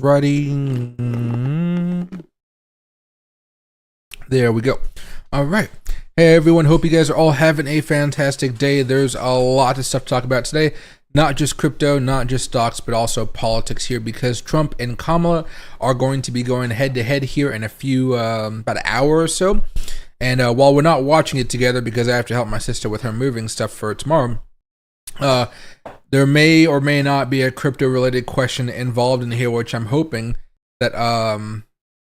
Alrighty. There we go. All right. Hey, everyone. Hope you guys are all having a fantastic day. There's a lot of stuff to talk about today. Not just crypto, not just stocks, but also politics here because Trump and Kamala are going to be going head to head here in a few, about an hour or so. And while we're not watching it together because I have to help my sister with her moving stuff for tomorrow, there may or may not be a crypto related question involved in here, which I'm hoping that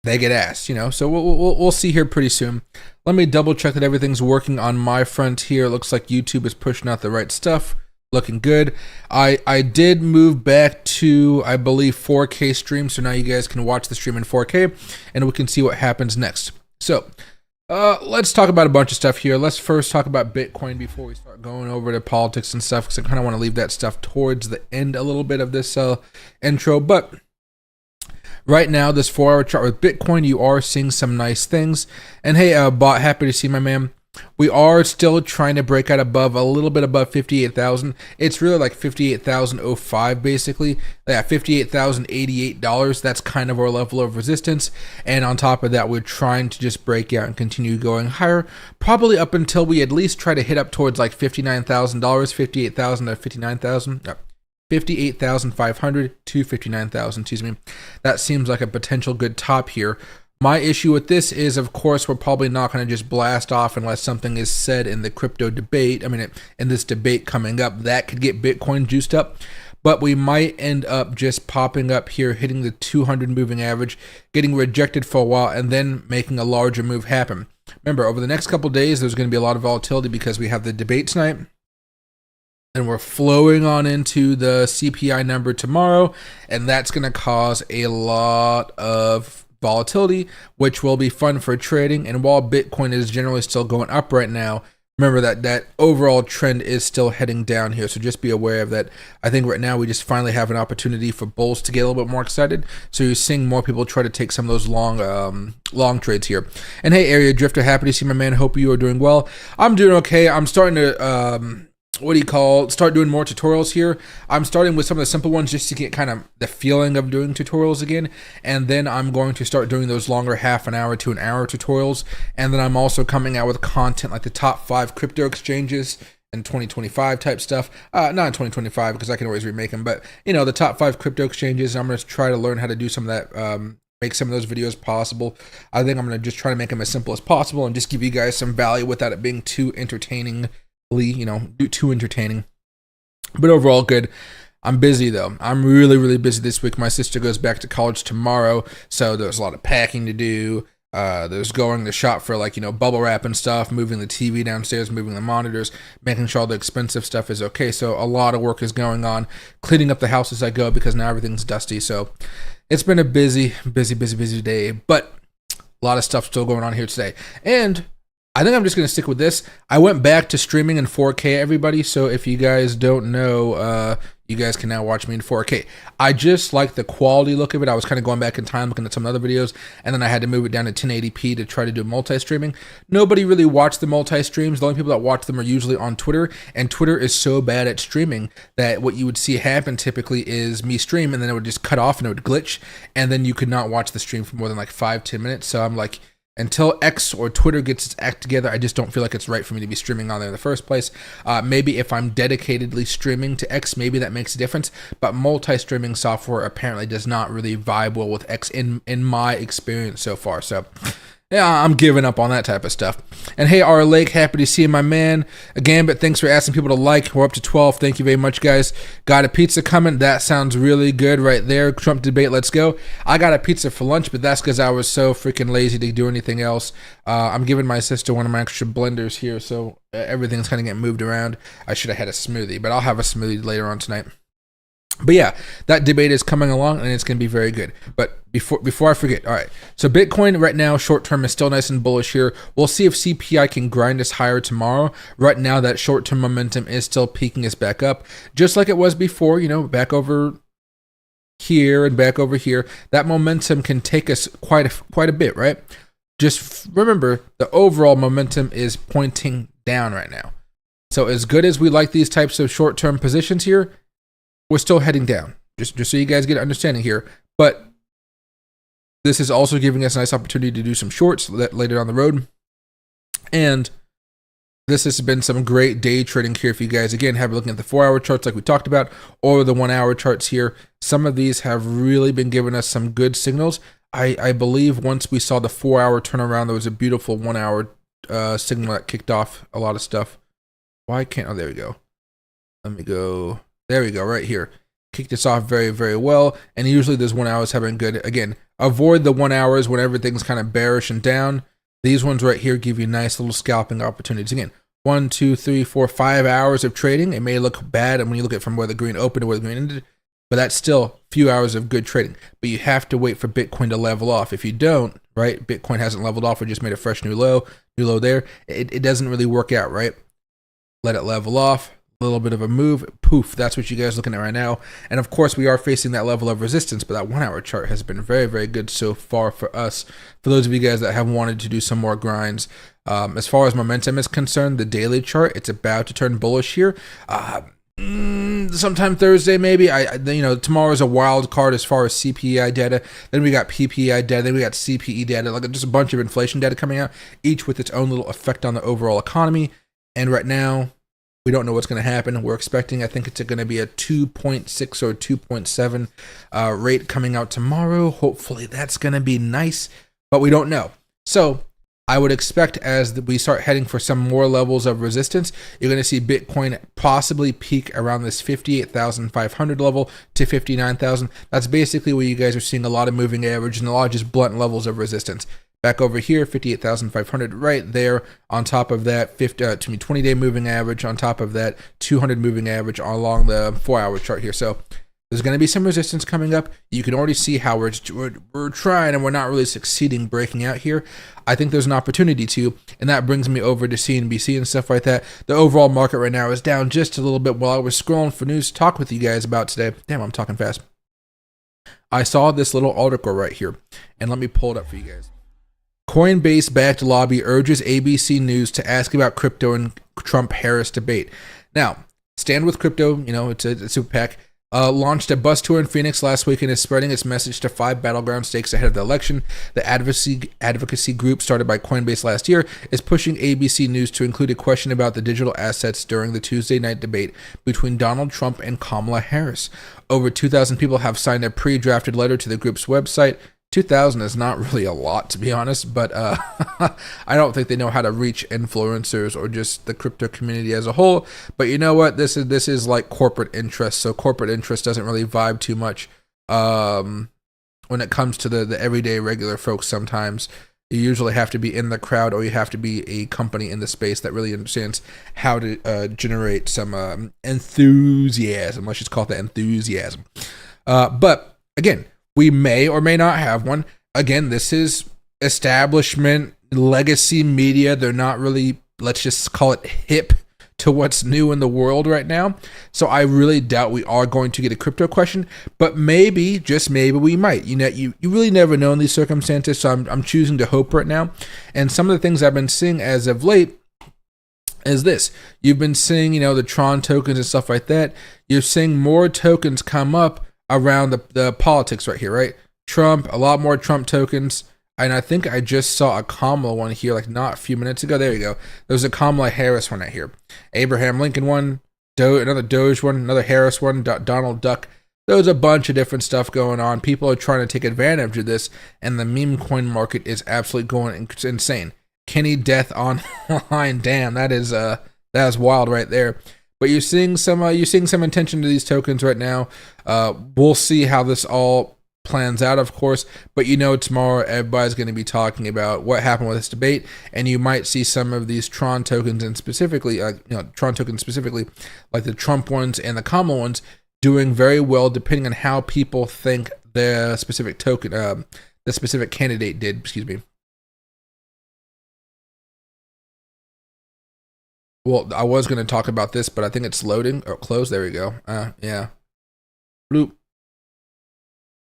they get asked, you know. So we'll see here pretty soon. Let me double check that everything's working on my front here. It looks like YouTube is pushing out the right stuff. Looking good. I did move back to, I believe, 4K stream, so now you guys can watch the stream in 4K, and we can see what happens next. So, let's talk about a bunch of stuff here. Let's first talk about Bitcoin before we start going over to politics and stuff, because I kind of want to leave that stuff towards the end a little bit of this intro. But right now, this 4-hour chart with Bitcoin, you are seeing some nice things. And hey, Bot, happy to see my man. We are still trying to break out above, a little bit above 58,000. It's really like 58,005 basically. Yeah, $58,088. That's kind of our level of resistance. And on top of that, we're trying to just break out and continue going higher, probably up until we at least try to hit up towards like $59,000, 58,000 to 59,000. No, 58,500 to 59,000, excuse me. That seems like a potential good top here. My issue with this is, of course, we're probably not going to just blast off unless something is said in the crypto debate. I mean, in this debate coming up, that could get Bitcoin juiced up. But we might end up just popping up here, hitting the 200 moving average, getting rejected for a while, and then making a larger move happen. Remember, over the next couple days, there's going to be a lot of volatility because we have the debate tonight. And we're flowing on into the CPI number tomorrow, and that's going to cause a lot of volatility, which will be fun for trading. And while Bitcoin is generally still going up right now, remember that overall trend is still heading down here. So just be aware of that. I think right now we just finally have an opportunity for bulls to get a little bit more excited. So you're seeing more people try to take some of those long trades here. And hey, Area Drifter, happy to see my man. Hope you are doing well. I'm doing okay. I'm starting to start doing more tutorials here. I'm starting with some of the simple ones just to get kind of the feeling of doing tutorials again, and then I'm going to start doing those longer half an hour to an hour tutorials. And then I'm also coming out with content like the top 5 crypto exchanges in 2025 type stuff. Not in 2025 because I can always remake them, but you know, the top 5 crypto exchanges. I'm going to try to learn how to do some of that, make some of those videos possible. I think I'm going to just try to make them as simple as possible and just give you guys some value without it being too entertaining, you know, too entertaining. But overall good. I'm busy though. I'm really busy this week. My sister goes back to college tomorrow, so there's a lot of packing to do. There's going to shop for, like, you know, bubble wrap and stuff, moving the TV downstairs, moving the monitors, making sure all the expensive stuff is okay. So a lot of work is going on, cleaning up the house as I go because now everything's dusty. So it's been a busy day, but a lot of stuff still going on here today. And I think I'm just going to stick with this. I went back to streaming in 4K, everybody. So if you guys don't know, you guys can now watch me in 4K. I just like the quality look of it. I was kind of going back in time looking at some other videos, and then I had to move it down to 1080p to try to do multi-streaming. Nobody really watched the multi-streams. The only people that watch them are usually on Twitter, and Twitter is so bad at streaming that what you would see happen typically is me stream, and then it would just cut off and it would glitch, and then you could not watch the stream for more than like 5-10 minutes. So I'm like, until X or Twitter gets its act together, I just don't feel like it's right for me to be streaming on there in the first place. Maybe if I'm dedicatedly streaming to X, maybe that makes a difference. But multi-streaming software apparently does not really vibe well with X in my experience so far. So yeah, I'm giving up on that type of stuff. And hey, R Lake, happy to see you, my man. Again, but thanks for asking people to like. We're up to 12. Thank you very much, guys. Got a pizza coming. That sounds really good right there. Trump debate, let's go. I got a pizza for lunch, but that's because I was so freaking lazy to do anything else. I'm giving my sister one of my extra blenders here, so everything's kind of getting moved around. I should have had a smoothie, but I'll have a smoothie later on tonight. But yeah, that debate is coming along and it's going to be very good. But before I forget, all right. So Bitcoin right now, short term, is still nice and bullish here. We'll see if CPI can grind us higher tomorrow. Right now, that short term momentum is still peaking us back up, just like it was before. You know, back over here and back over here. That momentum can take us quite a bit, right? Just remember, the overall momentum is pointing down right now. So as good as we like these types of short term positions here, we're still heading down. Just so you guys get an understanding here. But This is also giving us a nice opportunity to do some shorts later down the road. And this has been some great day trading here for you guys. Again, have a look at the 4-hour charts like we talked about, or the 1-hour charts here. Some of these have really been giving us some good signals. I believe once we saw the 4-hour turnaround, there was a beautiful 1-hour signal that kicked off a lot of stuff. Why can't, oh, there we go. Let me go, there we go, right here. Kicked this off very, very well. And usually those 1 hours have been good. Again, avoid the 1 hours when everything's kind of bearish and down. These ones right here give you nice little scalping opportunities. Again, 1, 2, 3, 4, 5 hours of trading. It may look bad and when you look at from where the green opened to where the green ended, but that's still a few hours of good trading. But you have to wait for Bitcoin to level off. If you don't, right, Bitcoin hasn't leveled off or just made a fresh new low there, it doesn't really work out, right? Let it level off, a little bit of a move, poof, that's what you guys are looking at right now. And of course, we are facing that level of resistance, but that 1-hour chart has been very, very good so far for us. For those of you guys that have wanted to do some more grinds, as far as momentum is concerned, the daily chart, it's about to turn bullish here. Sometime Thursday, maybe. You know, tomorrow's a wild card as far as CPI data. Then we got PPI data. Then we got CPE data. Like just a bunch of inflation data coming out, each with its own little effect on the overall economy. And right now, we don't know what's going to happen. We're expecting, I think it's going to be a 2.6 or 2.7 rate coming out tomorrow. Hopefully, that's going to be nice, but we don't know. So I would expect as we start heading for some more levels of resistance, you're going to see Bitcoin possibly peak around this 58,500 level to 59,000. That's basically where you guys are seeing a lot of moving average and a lot of just blunt levels of resistance. Back over here, 58,500 right there. On top of that, 20-day moving average. On top of that, 200 moving average along the 4-hour chart here. So there's going to be some resistance coming up. You can already see how we're trying and we're not really succeeding breaking out here. I think there's an opportunity to, and that brings me over to CNBC and stuff like that. The overall market right now is down just a little bit while I was scrolling for news to talk with you guys about today. Damn, I'm talking fast. I saw this little article right here, and let me pull it up for you guys. Coinbase-backed lobby urges ABC News to ask about crypto and Trump-Harris debate. Now, Stand With Crypto, you know, it's a super PAC, launched a bus tour in Phoenix last week and is spreading its message to 5 battleground states ahead of the election. The advocacy group started by Coinbase last year is pushing ABC News to include a question about the digital assets during the Tuesday night debate between Donald Trump and Kamala Harris. Over 2,000 people have signed a pre-drafted letter to the group's website. 2,000 is not really a lot, to be honest, but I don't think they know how to reach influencers or just the crypto community as a whole. But you know what? This is like corporate interest, so corporate interest doesn't really vibe too much when it comes to the everyday regular folks. Sometimes you usually have to be in the crowd, or you have to be a company in the space that really understands how to generate some enthusiasm. Let's just call it that, enthusiasm. But again, we may or may not have one. Again, this is establishment, legacy media. They're not really, let's just call it hip to what's new in the world right now. So I really doubt we are going to get a crypto question, but maybe, just maybe we might. You know, you really never know in these circumstances, so I'm choosing to hope right now. And some of the things I've been seeing as of late is this. You've been seeing, you know, the Tron tokens and stuff like that. You're seeing more tokens come up around the politics right here, right? Trump, a lot more Trump tokens. And I think I just saw a Kamala one here, like not a few minutes ago. There you go. There's a Kamala Harris one right here. Abraham Lincoln one, another Doge one, another Harris one, Donald Duck. There's a bunch of different stuff going on. People are trying to take advantage of this, and the meme coin market is absolutely going insane. Kenny Death online, damn, that is wild right there. But you're seeing some attention to these tokens right now. We'll see how this all plans out, of course. But you know, tomorrow everybody's going to be talking about what happened with this debate, and you might see some of these Tron tokens, and specifically, Tron tokens specifically, like the Trump ones and the Kamala ones, doing very well depending on how people think the specific token, the specific candidate did. Excuse me. Well, I was going to talk about this, but I think it's loading. Oh, closed. There we go. Yeah. Bloop.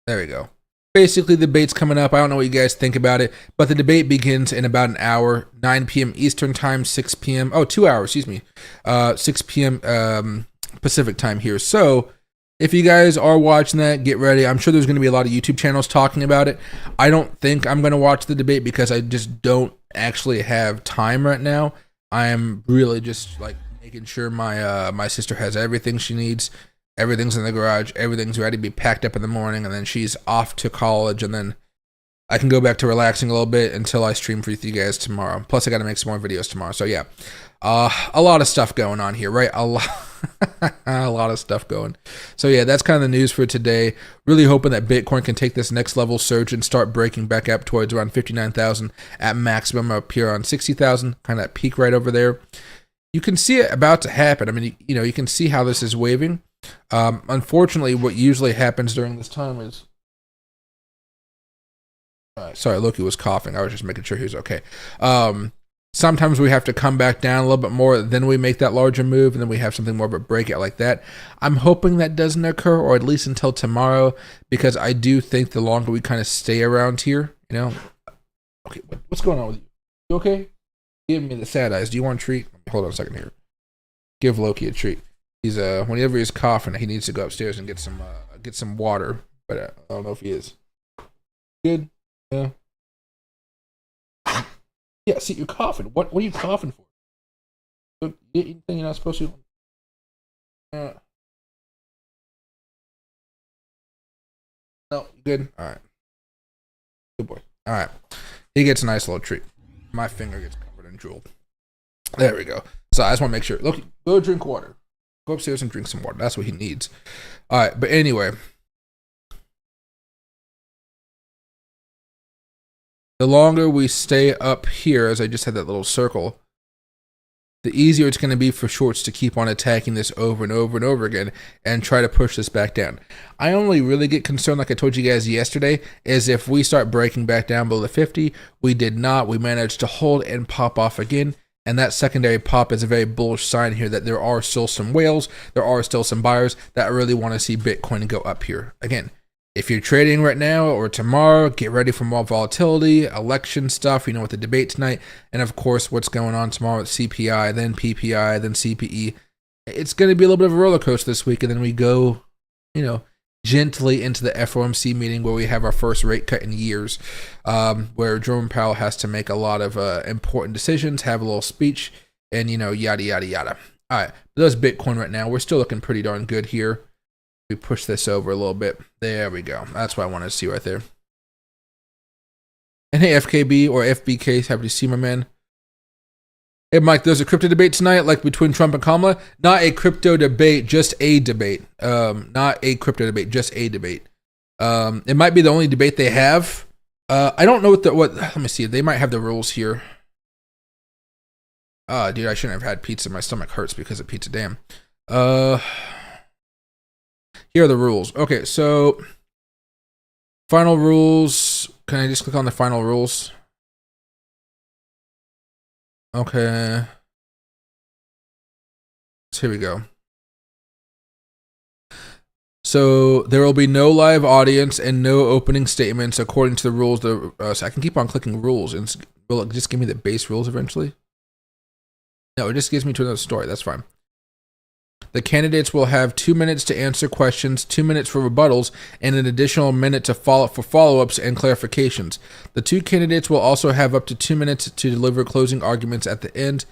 There we go. Basically, the debate's coming up. I don't know what you guys think about it, but the debate begins in about an hour, 9 p.m. Eastern time, 6 p.m. Oh, 2 hours, excuse me. 6 p.m. Pacific time here. So if you guys are watching that, get ready. I'm sure there's going to be a lot of YouTube channels talking about it. I don't think I'm going to watch the debate because I just don't actually have time right now. I am really just like making sure my sister has everything she needs. Everything's in the garage. Everything's ready to be packed up in the morning, and then she's off to college, and then I can go back to relaxing a little bit until I stream for you guys tomorrow. Plus, I got to make some more videos tomorrow. So yeah, a lot of stuff going on here, right? A lot of stuff going. So yeah, that's kind of the news for today. Really hoping that Bitcoin can take this next level surge and start breaking back up towards around 59,000 at maximum, up here on 60,000, kind of that peak right over there. You can see it about to happen. I mean, you can see how this is waving. Unfortunately, what usually happens during this time is, sorry, Loki was coughing. I was just making sure he was okay. Sometimes we have to come back down a little bit more, then we make that larger move, and then we have something more of a breakout like that. I'm hoping that doesn't occur, or at least until tomorrow, because I do think the longer we kind of stay around here, Okay, what's going on with you? You okay? Give me the sad eyes. Do you want a treat? Hold on a second here. Give Loki a treat. He's whenever he's coughing, he needs to go upstairs and get some water. But I don't know if he is. Good. Yeah. Yeah. See, you're coughing. What are you coughing for? You eat anything you're not supposed to? No. Good. All right. Good boy. All right. He gets a nice little treat. My finger gets covered in drool. There we go. So I just want to make sure. Look, go drink water. Go upstairs and drink some water. That's what he needs. All right, but anyway, the longer we stay up here, as I just had that little circle, the easier it's going to be for shorts to keep on attacking this over and over and over again and try to push this back down. I only really get concerned, like I told you guys yesterday, is if we start breaking back down below the 50. We did not. We managed to hold and pop off again. And that secondary pop is a very bullish sign here that there are still some whales, there are still some buyers that really want to see Bitcoin go up here. Again, if you're trading right now or tomorrow, get ready for more volatility, election stuff, with the debate tonight, and of course what's going on tomorrow with CPI, then PPI, then CPE. It's going to be a little bit of a roller coaster this week, and then we go, gently into the FOMC meeting where we have our first rate cut in years, where Jerome Powell has to make a lot of important decisions, have a little speech, and yada yada yada. All right, there's Bitcoin right now. We're still looking pretty darn good here. We push this over a little bit. There we go. That's what I wanted to see right there. And hey, FKB or FBK, happy to see my man. Hey, Mike, there's a crypto debate tonight, like between Trump and Kamala. Not a crypto debate, just a debate. Not a crypto debate, just a debate. It might be the only debate they have. I don't know what. Let me see. They might have the rules here. Dude, I shouldn't have had pizza. My stomach hurts because of pizza. Damn. Here are the rules. Okay, so final rules. Can I just click on the final rules? Okay. So here we go. So there will be no live audience and no opening statements according to the rules. So I can keep on clicking rules, and will it just give me the base rules eventually? No, it just gives me to another story. That's fine. The candidates will have 2 minutes to answer questions, 2 minutes for rebuttals, and an additional minute to follow-ups and clarifications. The two candidates will also have up to 2 minutes to deliver closing arguments at the end.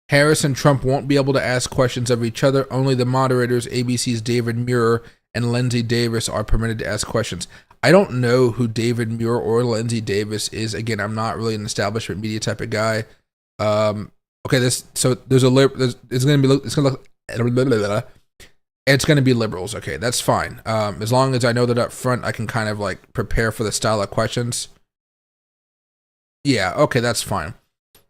Harris and Trump won't be able to ask questions of each other. Only the moderators, ABC's David Muir and Lindsay Davis, are permitted to ask questions. I don't know who David Muir or Lindsay Davis is. Again, I'm not really an establishment media type of guy. Okay, it's going to be liberals. Okay, that's fine. As long as I know that up front, I can kind of like prepare for the style of questions. Yeah, okay, that's fine.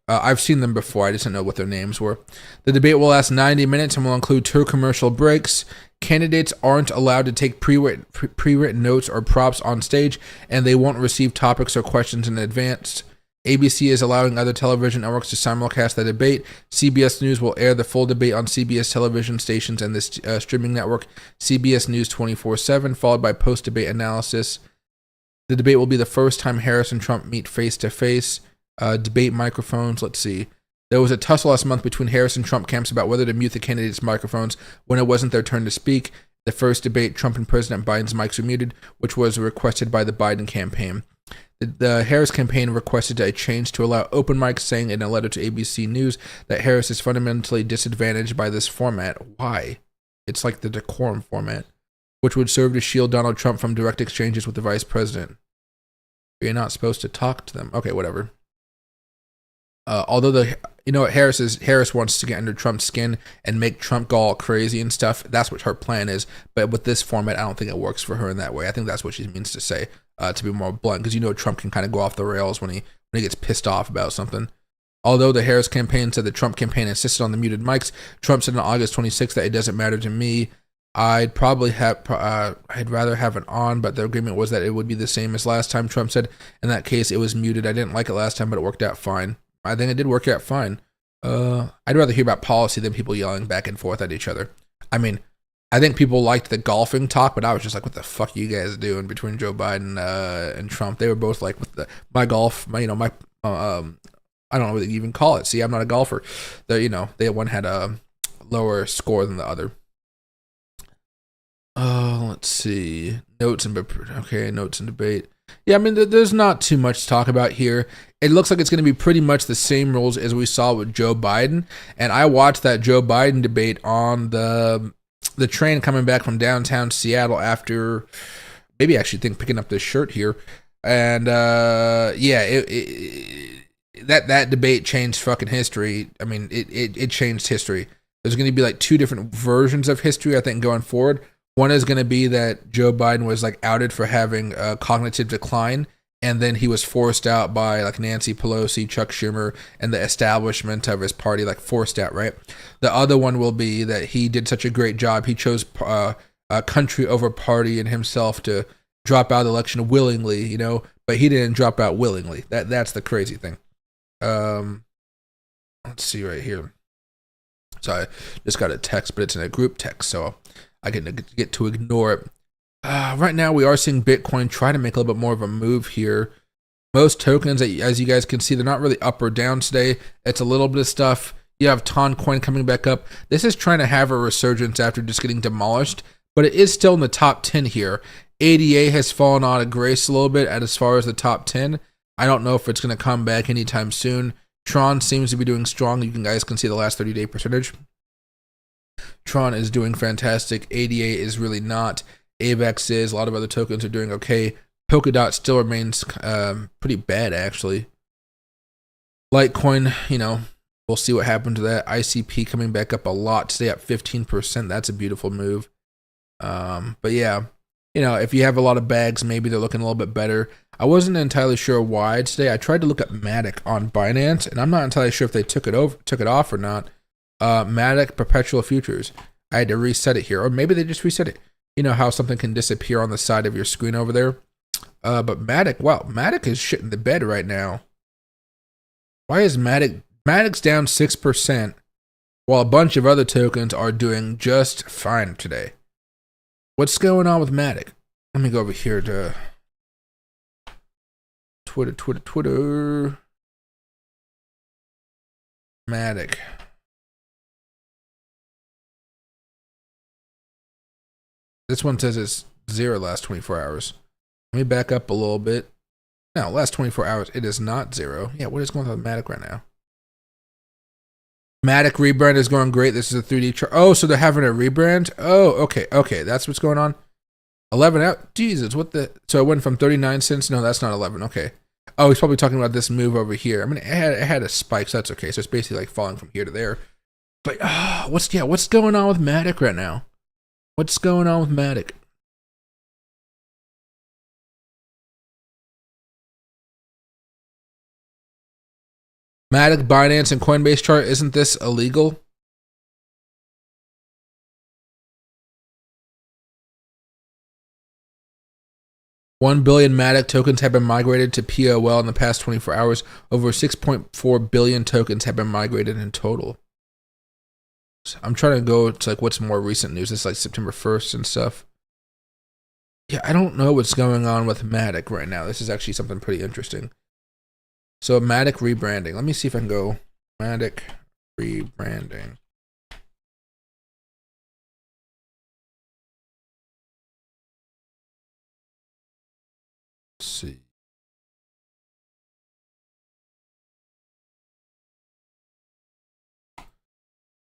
I've seen them before. I just didn't know what their names were. The debate will last 90 minutes and will include 2 commercial breaks. Candidates aren't allowed to take pre-written notes or props on stage, and they won't receive topics or questions in advance. ABC is allowing other television networks to simulcast the debate. CBS News will air the full debate on CBS television stations and this streaming network, CBS News 24/7, followed by post-debate analysis. The debate will be the first time Harris and Trump meet face-to-face. Debate microphones, let's see. There was a tussle last month between Harris and Trump camps about whether to mute the candidates' microphones when it wasn't their turn to speak. The first debate, Trump and President Biden's mics were muted, which was requested by the Biden campaign. The Harris campaign requested a change to allow open mics, saying in a letter to ABC News that Harris is fundamentally disadvantaged by this format. Why? It's like the decorum format, which would serve to shield Donald Trump from direct exchanges with the vice president. You're not supposed to talk to them. Okay, whatever. Although Harris wants to get under Trump's skin and make Trump go all crazy and stuff. That's what her plan is. But with this format, I don't think it works for her in that way. I think that's what she means to say, to be more blunt, because Trump can kind of go off the rails when he gets pissed off about something. Although the Harris campaign said the Trump campaign insisted on the muted mics, Trump said on August 26th that it doesn't matter to me. I'd rather have it on, but the agreement was that it would be the same as last time. Trump said in that case it was muted. I didn't like it last time, but it worked out fine. I think it did work out fine. I'd rather hear about policy than people yelling back and forth at each other. I mean, I think people liked the golfing talk, but I was just like, what the fuck are you guys doing between Joe Biden and Trump? They were both like, my golf, I don't know what you even call it. See, I'm not a golfer. One had a lower score than the other. Let's see. Notes and debate. Yeah, I mean, there's not too much to talk about here. It looks like it's going to be pretty much the same rules as we saw with Joe Biden. And I watched that Joe Biden debate on the train coming back from downtown Seattle after maybe I actually think picking up this shirt here. And that debate changed fucking history. I mean, it changed history. There's going to be like two different versions of history, I think, going forward. One is going to be that Joe Biden was like outed for having a cognitive decline, and then he was forced out by like Nancy Pelosi, Chuck Schumer, and the establishment of his party, like forced out, right? The other one will be that he did such a great job. He chose country over party and himself to drop out of the election willingly, but he didn't drop out willingly. That's the crazy thing. Let's see right here. So I just got a text, but it's in a group text, so I get to ignore it. Right now, we are seeing Bitcoin try to make a little bit more of a move here. Most tokens, as you guys can see, they're not really up or down today. It's a little bit of stuff. You have Toncoin coming back up. This is trying to have a resurgence after just getting demolished, but it is still in the top 10 here. ADA has fallen out of grace a little bit as far as the top 10. I don't know if it's going to come back anytime soon. Tron seems to be doing strong. You guys can see the last 30-day percentage. Tron is doing fantastic. ADA is really not. AVAX is. A lot of other tokens are doing okay. Polkadot still remains pretty bad, actually. Litecoin, we'll see what happened to that. ICP coming back up a lot today, up 15%. That's a beautiful move. But yeah, if you have a lot of bags, maybe they're looking a little bit better. I wasn't entirely sure why today. I tried to look at Matic on Binance, and I'm not entirely sure if they took it off or not. Matic perpetual futures. I had to reset it here, or maybe they just reset it. You know how something can disappear on the side of your screen over there. But Matic, wow, Matic is shitting the bed right now. Why is Matic's down 6%, while a bunch of other tokens are doing just fine today? What's going on with Matic? Let me go over here to Twitter. Matic. This one says it's 0 last 24 hours. Let me back up a little bit. No, last 24 hours, it is not 0. Yeah, what is going on with Matic right now? Matic rebrand is going great. This is a 3D chart. Oh, so they're having a rebrand? Oh, okay. That's what's going on. 11 out? Jesus, what the? So it went from 39 cents? No, that's not 11. Okay. Oh, he's probably talking about this move over here. I mean, it had a spike, so that's okay. So it's basically like falling from here to there. But what's going on with Matic right now? What's going on with Matic? Matic, Binance, and Coinbase chart, isn't this illegal? $1 billion Matic tokens have been migrated to POL in the past 24 hours. Over 6.4 billion tokens have been migrated in total. So I'm trying to go to like what's more recent news. It's like September 1st and stuff. Yeah, I don't know what's going on with Matic right now. This is actually something pretty interesting. So Matic rebranding. Let me see if I can go Matic rebranding. Let's see.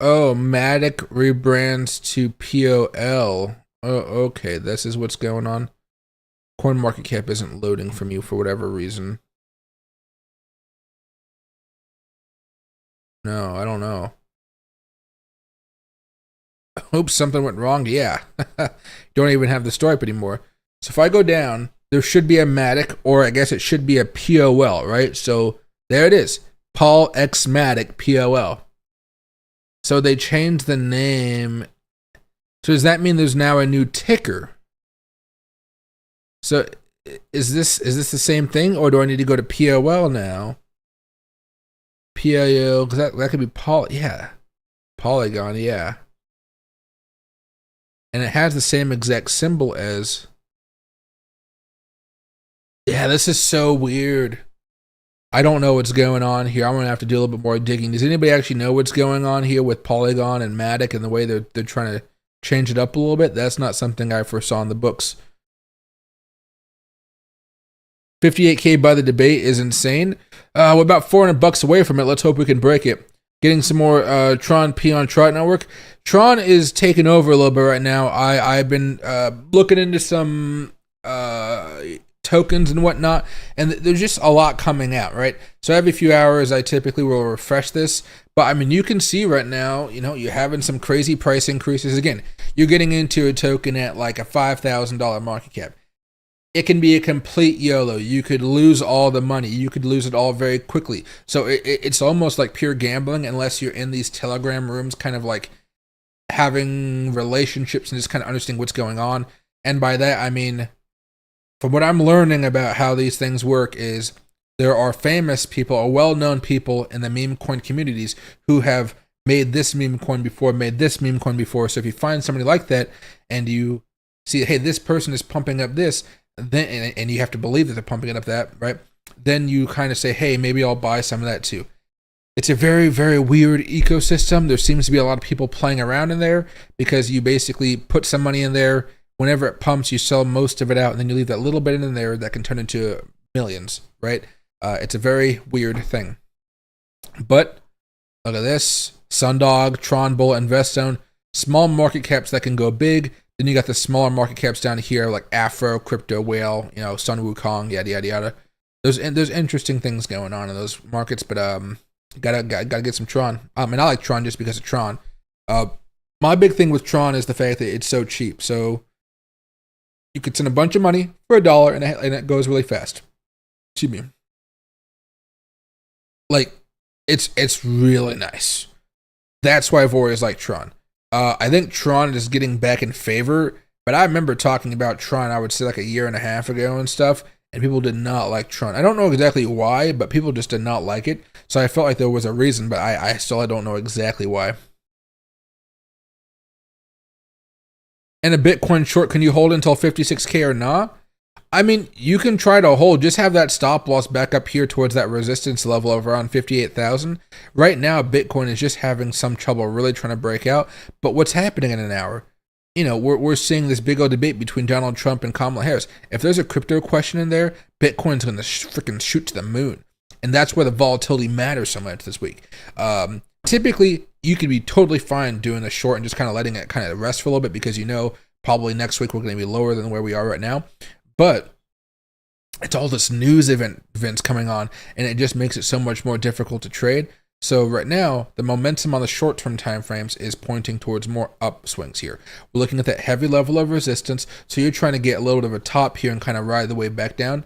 Oh, Matic rebrands to POL. Oh, okay. This is what's going on. CoinMarketCap isn't loading from you for whatever reason. No, I don't know. Oops, something went wrong. Yeah. Don't even have the story up anymore. So if I go down, there should be a Matic, or I guess it should be a POL, right? So there it is. Paul X Matic POL. So they changed the name. So does that mean there's now a new ticker? So is this the same thing, or do I need to go to POL now? POL, because that could be Polygon, yeah. And it has the same exact symbol as. Yeah, this is so weird. I don't know what's going on here. I'm gonna have to do a little bit more digging. Does anybody actually know what's going on here with Polygon and Matic and the way they're trying to change it up a little bit? That's not something I foresaw in the books. 58K by the debate is insane. We're about $400 away from it. Let's hope we can break it. Getting some more Tron P on Trot Network. Tron is taking over a little bit right now. I've been looking into some tokens and whatnot, and there's just a lot coming out, right? So every few hours I typically will refresh this, but I mean, you can see right now, you're having some crazy price increases. Again, you're getting into a token at like a $5,000 market cap. It can be a complete YOLO. You could lose all the money. You could lose it all very quickly. So it's almost like pure gambling unless you're in these Telegram rooms kind of like having relationships and just kind of understanding what's going on. And by that, I mean, from what I'm learning about how these things work is there are famous people or well-known people in the meme coin communities who have made this meme coin before, made this meme coin before. So if you find somebody like that and you see, hey, this person is pumping up this, then and you have to believe that they're pumping it up that, right? Then you kind of say, hey, maybe I'll buy some of that too. It's a very, very weird ecosystem. There seems to be a lot of people playing around in there because you basically put some money in there. Whenever it pumps, you sell most of it out, and then you leave that little bit in there that can turn into millions, right? It's a very weird thing. But look at this. Sundog, Tron Bull, Investzone. Small market caps that can go big. Then you got the smaller market caps down here like Afro, Crypto Whale, Sun Wukong, yada yada yada. There's interesting things going on in those markets, but gotta get some Tron. And I like Tron just because of Tron. My big thing with Tron is the fact that it's so cheap. So you could send a bunch of money for $1 and it goes really fast. Excuse me. Like it's really nice. That's why I've always liked Tron. I think Tron is getting back in favor, but I remember talking about Tron, I would say like a year and a half ago and stuff, and people did not like Tron. I don't know exactly why, but people just did not like it. So I felt like there was a reason, but I still don't know exactly why. And a Bitcoin short, can you hold until 56K or not? I mean, you can try to hold. Just have that stop loss back up here towards that resistance level of around 58,000. Right now, Bitcoin is just having some trouble really trying to break out. But what's happening in an hour? We're seeing this big old debate between Donald Trump and Kamala Harris. If there's a crypto question in there, Bitcoin's going to freaking shoot to the moon. And that's where the volatility matters so much this week. Typically, you could be totally fine doing a short and just kind of letting it kind of rest for a little bit because probably next week we're going to be lower than where we are right now. But it's all this news events coming on, and it just makes it so much more difficult to trade. So right now, the momentum on the short-term time frames is pointing towards more upswings here. We're looking at that heavy level of resistance, so you're trying to get a little bit of a top here and kind of ride the wave back down.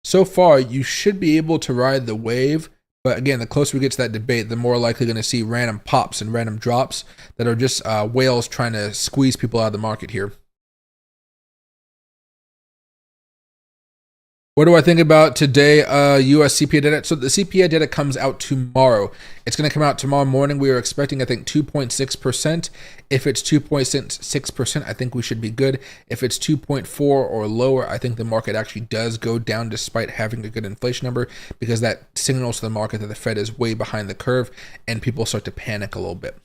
So far, you should be able to ride the wave, but again, the closer we get to that debate, the more likely going to see random pops and random drops that are just whales trying to squeeze people out of the market here. What do I think about today? US CPI data. So the CPI data comes out tomorrow. It's going to come out tomorrow morning. We are expecting, I think, 2.6%. If it's 2.6%, I think we should be good. If it's 2.4 or lower, I think the market actually does go down despite having a good inflation number because that signals to the market that the Fed is way behind the curve and people start to panic a little bit.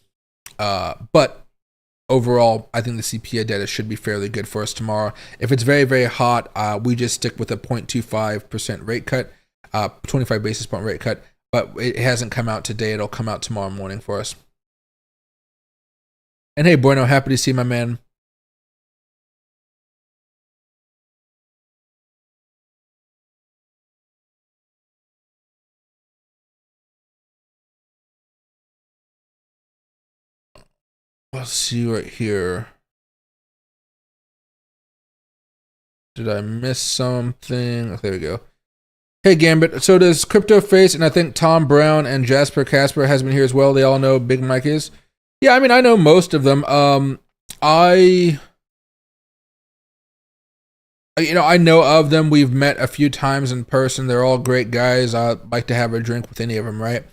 But overall, I think the CPI data should be fairly good for us tomorrow. If it's very, very hot, we just stick with a 0.25% rate cut, 25 basis point rate cut. But it hasn't come out today. It'll come out tomorrow morning for us. And hey, Bueno, happy to see my man. Let's see right here. Did I miss something? There we go. Hey, Gambit. So does Crypto Face, and I think Tom Brown and Jasper Casper has been here as well. They all know Big Mike is. Yeah, I mean, I know most of them. I know of them. We've met a few times in person. They're all great guys. I'd like to have a drink with any of them, right?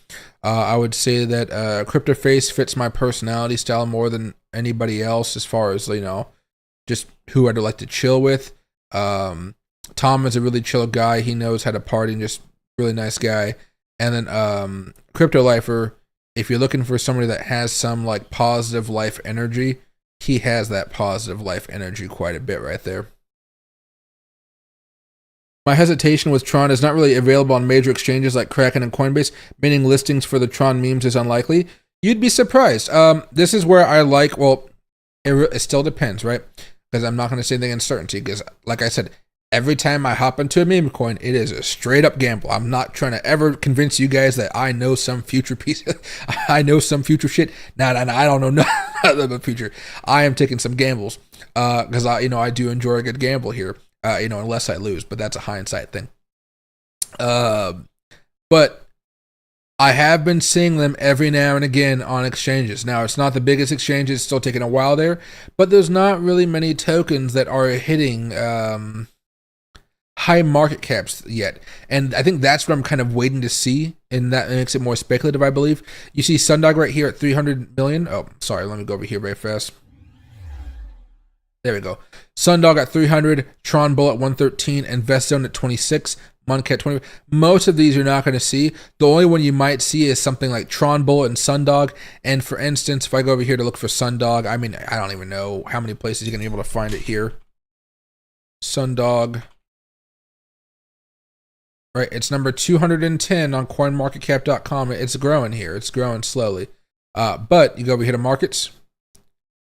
I would say that CryptoFace fits my personality style more than anybody else as far as, just who I'd like to chill with. Tom is a really chill guy. He knows how to party and just really nice guy. And then Crypto Lifer, if you're looking for somebody that has some like positive life energy, he has that positive life energy quite a bit right there. My hesitation with Tron is not really available on major exchanges like Kraken and Coinbase, meaning listings for the Tron memes is unlikely. You'd be surprised. This is where I like, well, it still depends, right? Because I'm not going to say anything in certainty, because like I said, every time I hop into a meme coin, it is a straight up gamble. I'm not trying to ever convince you guys that I know some future piece. I know some future shit. Nah, I don't know nothing about the future. I am taking some gambles because I do enjoy a good gamble here. Unless I lose, but that's a hindsight thing. But I have been seeing them every now and again on exchanges. Now, it's not the biggest exchange. It's still taking a while there, but there's not really many tokens that are hitting high market caps yet. And I think that's what I'm kind of waiting to see, and that makes it more speculative, I believe. You see Sundog right here at 300 million. Oh, sorry. Let me go over here very fast. There we go. Sundog at 300, Tron Bull at 113, and Vestzone at 26, Moncat 20. Most of these you're not going to see. The only one you might see is something like Tron Bull and Sundog. And for instance, if I go over here to look for Sundog, I mean, I don't even know how many places you're going to be able to find it here. Sundog. Right, it's number 210 on CoinMarketCap.com. It's growing here. It's growing slowly. But you go over here to markets.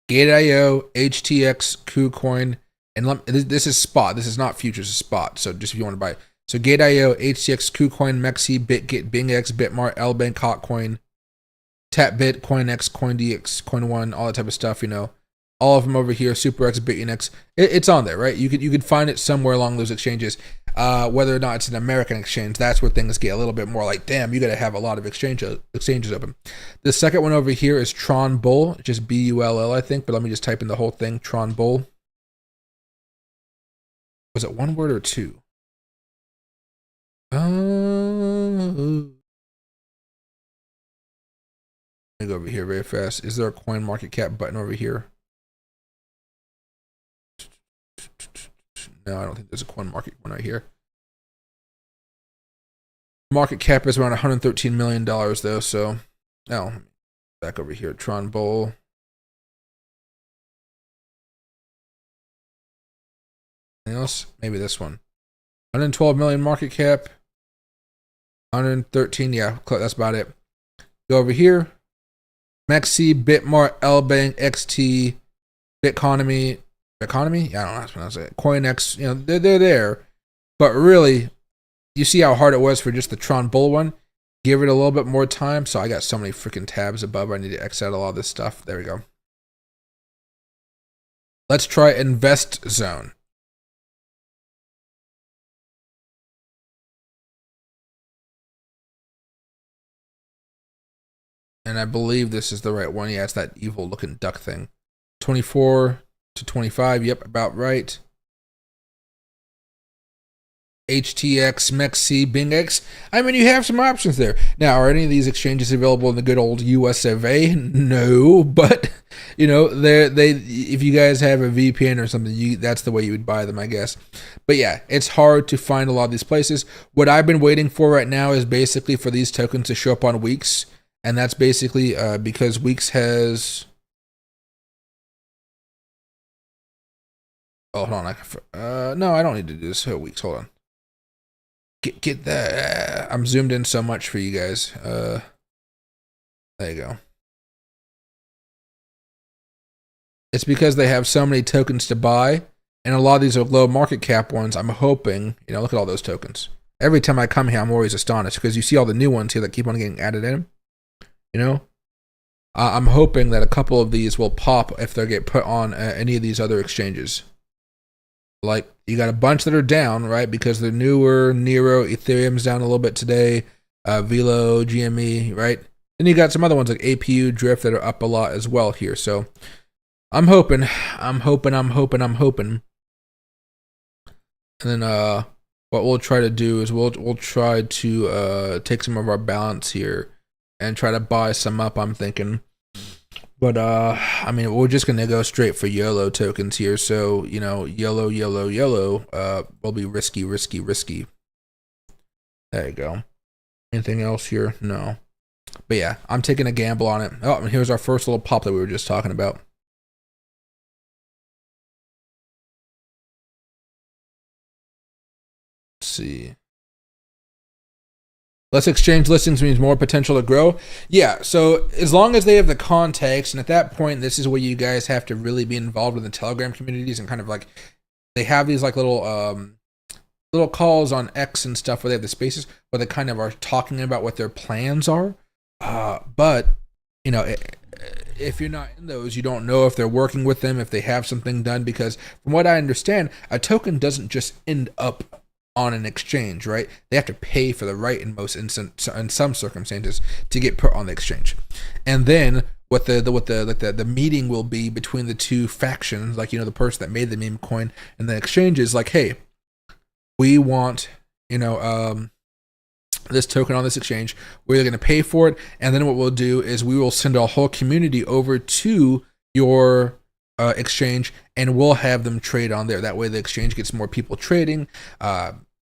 Gate.io, HTX, KuCoin, and this is spot. This is not futures, it's spot. So just if you want to buy it. So Gate.io, HTX, KuCoin, Mexi, BitGet, BingX, Bitmart, LBank, Hotcoin, TapBit, CoinX, CoinDX, CoinOne, all that type of stuff, All of them over here, SuperX, BitUnix. It's on there, right? You could find it somewhere along those exchanges. Whether or not it's an American exchange, that's where things get a little bit more like, damn, you got to have a lot of exchanges open. The second one over here is Tron Bull, just BULL, I think, but let me just type in the whole thing, Tron Bull. Was it one word or two? Let me go over here very fast. Is there a Coin Market Cap button over here? No, I don't think there's a Coin Market one right here. Market cap is around $113 million though, so back over here, Tron Bull. Anything else? Maybe this one. 112 million market cap. 113, yeah, that's about it. Go over here. Mexi, Bitmart, LBank, XT, Bitconomy. Economy? Yeah, I don't know how to pronounce it. CoinX, they're there. But really, you see how hard it was for just the Tron Bull one? Give it a little bit more time. So I got so many freaking tabs above. I need to X out a lot of this stuff. There we go. Let's try Invest Zone. And I believe this is the right one. Yeah, it's that evil looking duck thing. 24 to 25, yep, about right. HTX, Mexi, BingX. I mean, you have some options there. Now, are any of these exchanges available in the good old US of A? No, but if you guys have a VPN or something, that's the way you would buy them, I guess. But yeah, it's hard to find a lot of these places. What I've been waiting for right now is basically for these tokens to show up on Weeks, and that's basically because Weeks has Oh, hold on. No, I don't need to do this whole weeks. Hold on. Get that. I'm zoomed in so much for you guys. There you go. It's because they have so many tokens to buy, and a lot of these are low market cap ones. I'm hoping, look at all those tokens. Every time I come here, I'm always astonished because you see all the new ones here that keep on getting added in. I'm hoping that a couple of these will pop if they get put on any of these other exchanges. Like, you got a bunch that are down, right? Because they're newer. Nero, Ethereum's down a little bit today. Velo, GME, right? Then you got some other ones like APU, Drift that are up a lot as well here. So I'm hoping. And then what we'll try to do is we'll try to take some of our balance here and try to buy some up, I'm thinking. But I mean, we're just gonna go straight for YOLO tokens here. So YOLO will be risky. There you go. Anything else here? No. But yeah, I'm taking a gamble on it. Oh, and here's our first little pop that we were just talking about. Let's see. Less exchange listings means more potential to grow. Yeah, so as long as they have the context, and at that point, this is where you guys have to really be involved in the Telegram communities and kind of like, they have these like little calls on X and stuff where they have the spaces where they kind of are talking about what their plans are. But if you're not in those, you don't know if they're working with them, if they have something done, because from what I understand, a token doesn't just end up on an exchange, right? They have to pay for the right in some circumstances to get put on the exchange. And then what the meeting will be between the two factions, like the person that made the meme coin and the exchange is like, hey, we want this token on this exchange. We're going to pay for it, and then what we'll do is we will send a whole community over to your exchange, and we'll have them trade on there. That way, the exchange gets more people trading.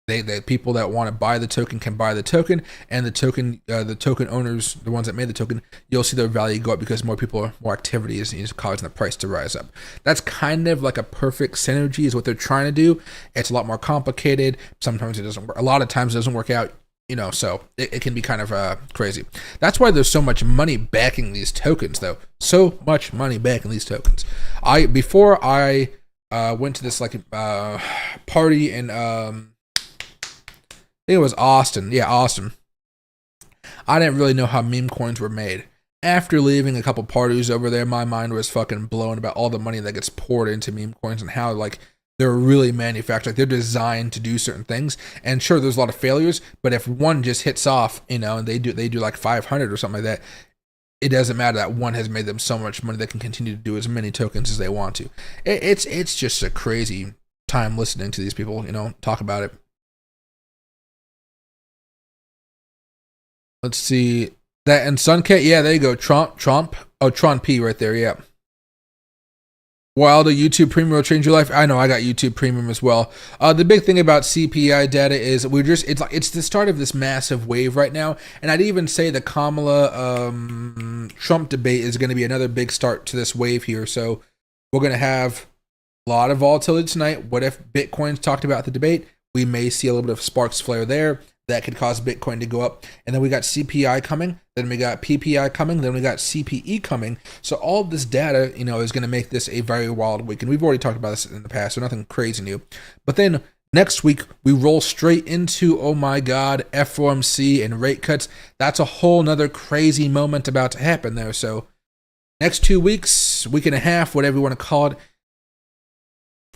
The people that want to buy the token can buy the token, and the token owners, the ones that made the token, you'll see their value go up because more activity is causing the price to rise up. That's kind of like a perfect synergy is what they're trying to do. It's a lot more complicated. Sometimes it doesn't work. A lot of times it doesn't work out. So it can be kind of crazy. That's why there's so much money backing these tokens, though. So much money backing these tokens. Before I went to this party in I think it was Austin. Yeah, Austin. I didn't really know how meme coins were made. After leaving a couple parties over there, my mind was fucking blown about all the money that gets poured into meme coins and how they're really manufactured. Like, they're designed to do certain things. And sure, there's a lot of failures, but if one just hits off, and they do like 500 or something like that, it doesn't matter that one has made them so much money they can continue to do as many tokens as they want to. It's just a crazy time listening to these people, talk about it. Let's see. That and Suncat, yeah, there you go. Trump. Oh, Tron P right there, yeah. While the YouTube Premium will change your life. I know, I got YouTube Premium as well. The big thing about CPI data is it's the start of this massive wave right now. And I'd even say the Kamala Trump debate is going to be another big start to this wave here. So we're going to have a lot of volatility tonight. What if Bitcoin's talked about the debate? We may see a little bit of sparks flare there. That could cause Bitcoin to go up. And then we got CPI coming. Then we got PPI coming. Then we got CPE coming. So all of this data, is going to make this a very wild week. And we've already talked about this in the past, so nothing crazy new. But then next week, we roll straight into, oh my God, FOMC and rate cuts. That's a whole nother crazy moment about to happen there. So next 2 weeks, week and a half, whatever you want to call it,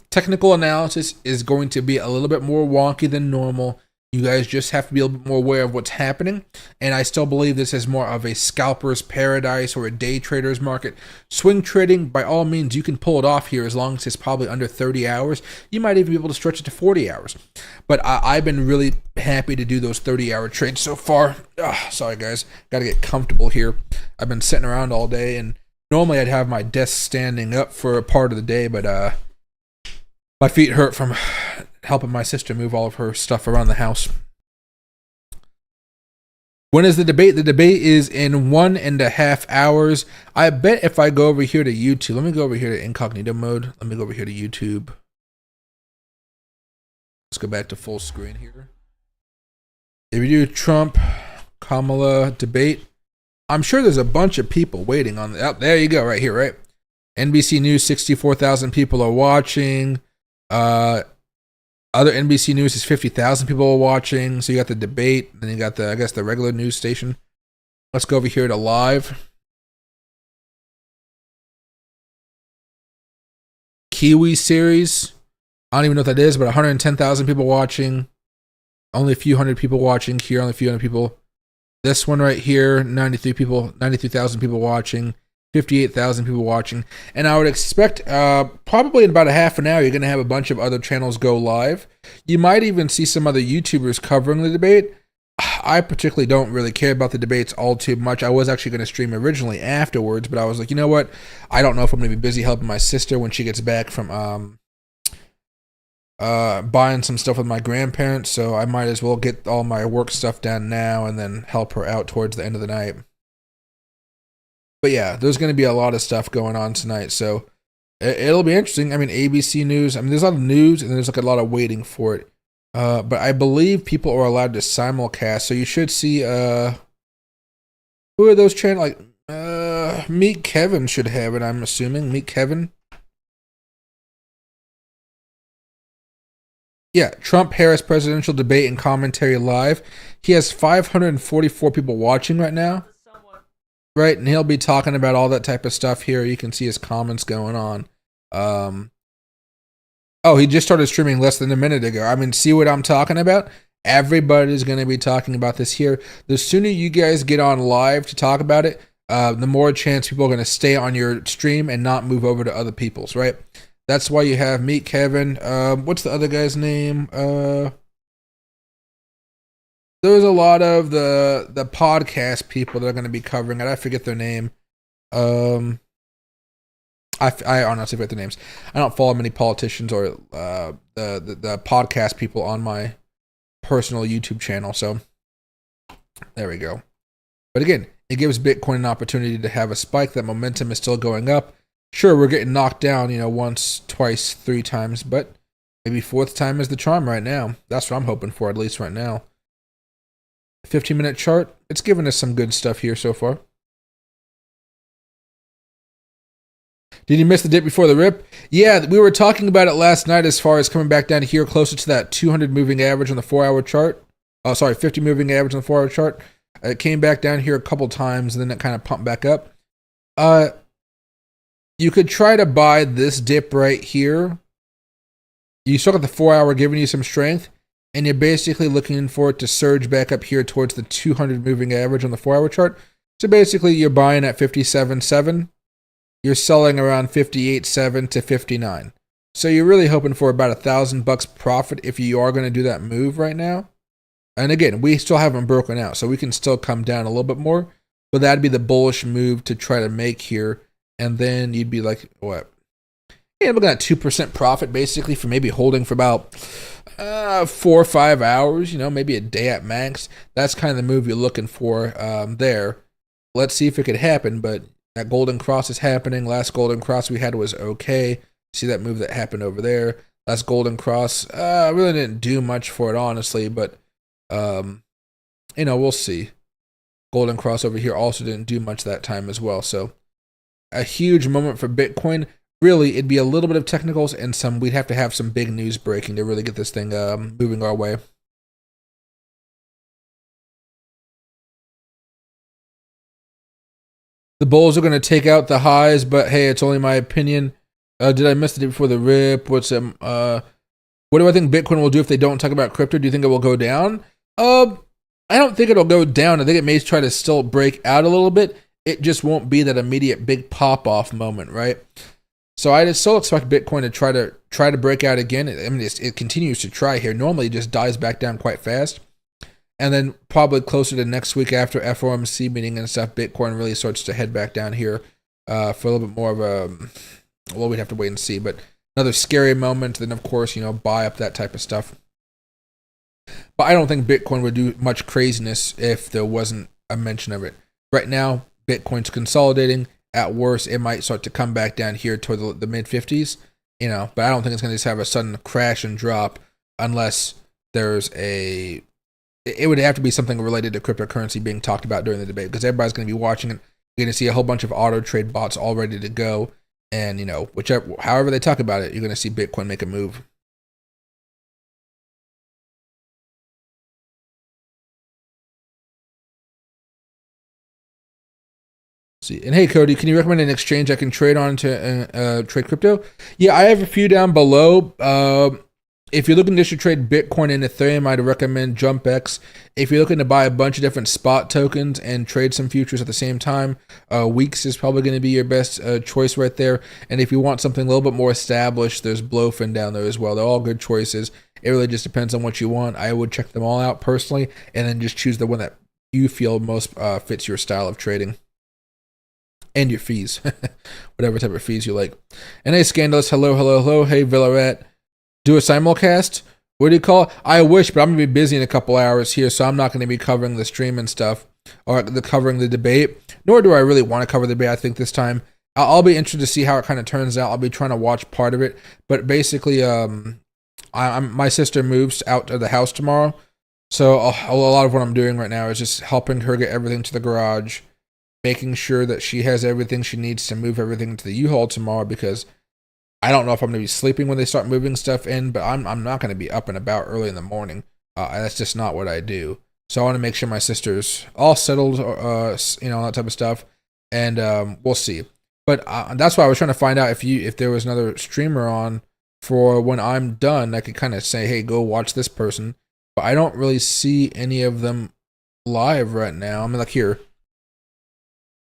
technical analysis is going to be a little bit more wonky than normal. You guys just have to be a little bit more aware of what's happening. And I still believe this is more of a scalper's paradise or a day trader's market. Swing trading, by all means, you can pull it off here as long as it's probably under 30 hours. You might even be able to stretch it to 40 hours. But I've been really happy to do those 30-hour trades so far. Sorry, guys. Got to get comfortable here. I've been sitting around all day, and normally I'd have my desk standing up for a part of the day, but my feet hurt from helping my sister move all of her stuff around the house. When is the debate? The debate is in 1.5 hours. I bet if I go over here to YouTube, let me go over here to incognito mode. Let me go over here to YouTube. Let's go back to full screen here. If you do Trump, Kamala debate, I'm sure there's a bunch of people waiting on the. Oh, there you go, right here, right? NBC News, 64,000 people are watching. Other NBC News is 50,000 people are watching. So you got the debate, then you got the, I guess, the regular news station. Let's go over here to live. Kiwi series. I don't even know what that is, but 110,000 people watching. Only a few hundred people watching here, only a few hundred people. This one right here, 93,000 people watching, 58,000 people watching. And I would expect probably in about a half an hour, you're going to have a bunch of other channels go live. You might even see some other YouTubers covering the debate. I particularly don't really care about the debates all too much. I was actually going to stream originally afterwards, but I was like, you know what? I don't know if I'm going to be busy helping my sister when she gets back from buying some stuff with my grandparents, so I might as well get all my work stuff done now and then help her out towards the end of the night. But yeah, there's going to be a lot of stuff going on tonight, so it'll be interesting. I mean, ABC News, I mean, there's a lot of news and there's like a lot of waiting for it. But I believe people are allowed to simulcast, so you should see, who are those channels? Like, Meet Kevin should have it, I'm assuming. Meet Kevin. Yeah, Trump-Harris presidential debate and commentary live. He has 544 people watching right now. Right, and he'll be talking about all that type of stuff here. You can see his comments going on. Oh, he just started streaming less than a minute ago. I mean, see what I'm talking about? Everybody's going to be talking about this here. The sooner you guys get on live to talk about it, the more chance people are going to stay on your stream and not move over to other people's, right? That's why you have Meet Kevin. What's the other guy's name? There's a lot of the podcast people that are going to be covering it. I forget their name. I honestly forget their names. I don't follow many politicians or the podcast people on my personal YouTube channel. So there we go. But again, it gives Bitcoin an opportunity to have a spike. That momentum is still going up. Sure, we're getting knocked down, you know, once, twice, 3 times, but maybe 4th time is the charm right now. That's what I'm hoping for, at least right now. 15-minute chart. It's giving us some good stuff here so far. Did you miss the dip before the rip? Yeah, we were talking about it last night as far as coming back down here closer to that 200 moving average on the 4-hour chart. Oh, sorry, 50 moving average on the 4-hour chart. It came back down here a couple times, and then it kind of pumped back up. You could try to buy this dip right here. You still got the 4-hour giving you some strength, and you're basically looking for it to surge back up here towards the 200 moving average on the 4-hour chart. So basically, you're buying at 57.7. You're selling around 58.7 to 59. So you're really hoping for about $1,000 profit if you are going to do that move right now. And again, we still haven't broken out, so we can still come down a little bit more. But that'd be the bullish move to try to make here. And then you'd be like, what? Yeah, I'm looking at 2% profit basically for maybe holding for about 4 or 5 hours, you know, maybe a day at max. That's kind of the move you're looking for there. Let's see if it could happen, but that golden cross is happening. Last golden cross we had was okay. See that move that happened over there? Last golden cross, I really didn't do much for it, honestly, but, you know, we'll see. Golden cross over here also didn't do much that time as well, so a huge moment for Bitcoin. Really, it'd be a little bit of technicals and we'd have to have some big news breaking to really get this thing moving our way. The bulls are going to take out the highs, but hey, it's only my opinion. Did I miss the day before the rip? What do I think Bitcoin will do if they don't talk about crypto? Do you think it will go down? I don't think it'll go down. I think it may try to still break out a little bit. It just won't be that immediate big pop-off moment, right? So I still expect Bitcoin to try to break out again. I mean, it continues to try here. Normally, it just dies back down quite fast. And then probably closer to next week after FOMC meeting and stuff, Bitcoin really starts to head back down here for a little bit more of a, well, we'd have to wait and see. But another scary moment. Then, of course, you know, buy up that type of stuff. But I don't think Bitcoin would do much craziness if there wasn't a mention of it. Right now, Bitcoin's consolidating. At worst, it might start to come back down here toward the mid-50s, you know, but I don't think it's going to just have a sudden crash and drop unless there's it would have to be something related to cryptocurrency being talked about during the debate, because everybody's going to be watching it. You're going to see a whole bunch of auto trade bots all ready to go, and however they talk about it, you're going to see Bitcoin make a move. See, and hey Cody, can you recommend an exchange I can trade on to trade crypto? Yeah, I have a few down below. If you're looking to trade Bitcoin and Ethereum, I'd recommend JumpX. If you're looking to buy a bunch of different spot tokens and trade some futures at the same time, Weeks is probably going to be your best choice right there. And if you want something a little bit more established, there's Blowfin down there as well. They're all good choices. It really just depends on what you want. I would check them all out personally, and then just choose the one that you feel most fits your style of trading. And your fees, whatever type of fees you like. And hey, Scandalous, hello. Hey, Villaret, do a simulcast? What do you call it? I wish, but I'm going to be busy in a couple hours here, so I'm not going to be covering the stream and stuff, or covering the debate, nor do I really want to cover the debate, I think, this time. I'll be interested to see how it kind of turns out. I'll be trying to watch part of it, but basically, my sister moves out of the house tomorrow, so a lot of what I'm doing right now is just helping her get everything to the garage, making sure that she has everything she needs to move everything to the U-Haul tomorrow, because I don't know if I'm going to be sleeping when they start moving stuff in, but I'm not going to be up and about early in the morning. That's just not what I do. So I want to make sure my sister's all settled, that type of stuff, and we'll see. But that's why I was trying to find out if there was another streamer on for when I'm done. I could kind of say, hey, go watch this person. But I don't really see any of them live right now. I mean, like here.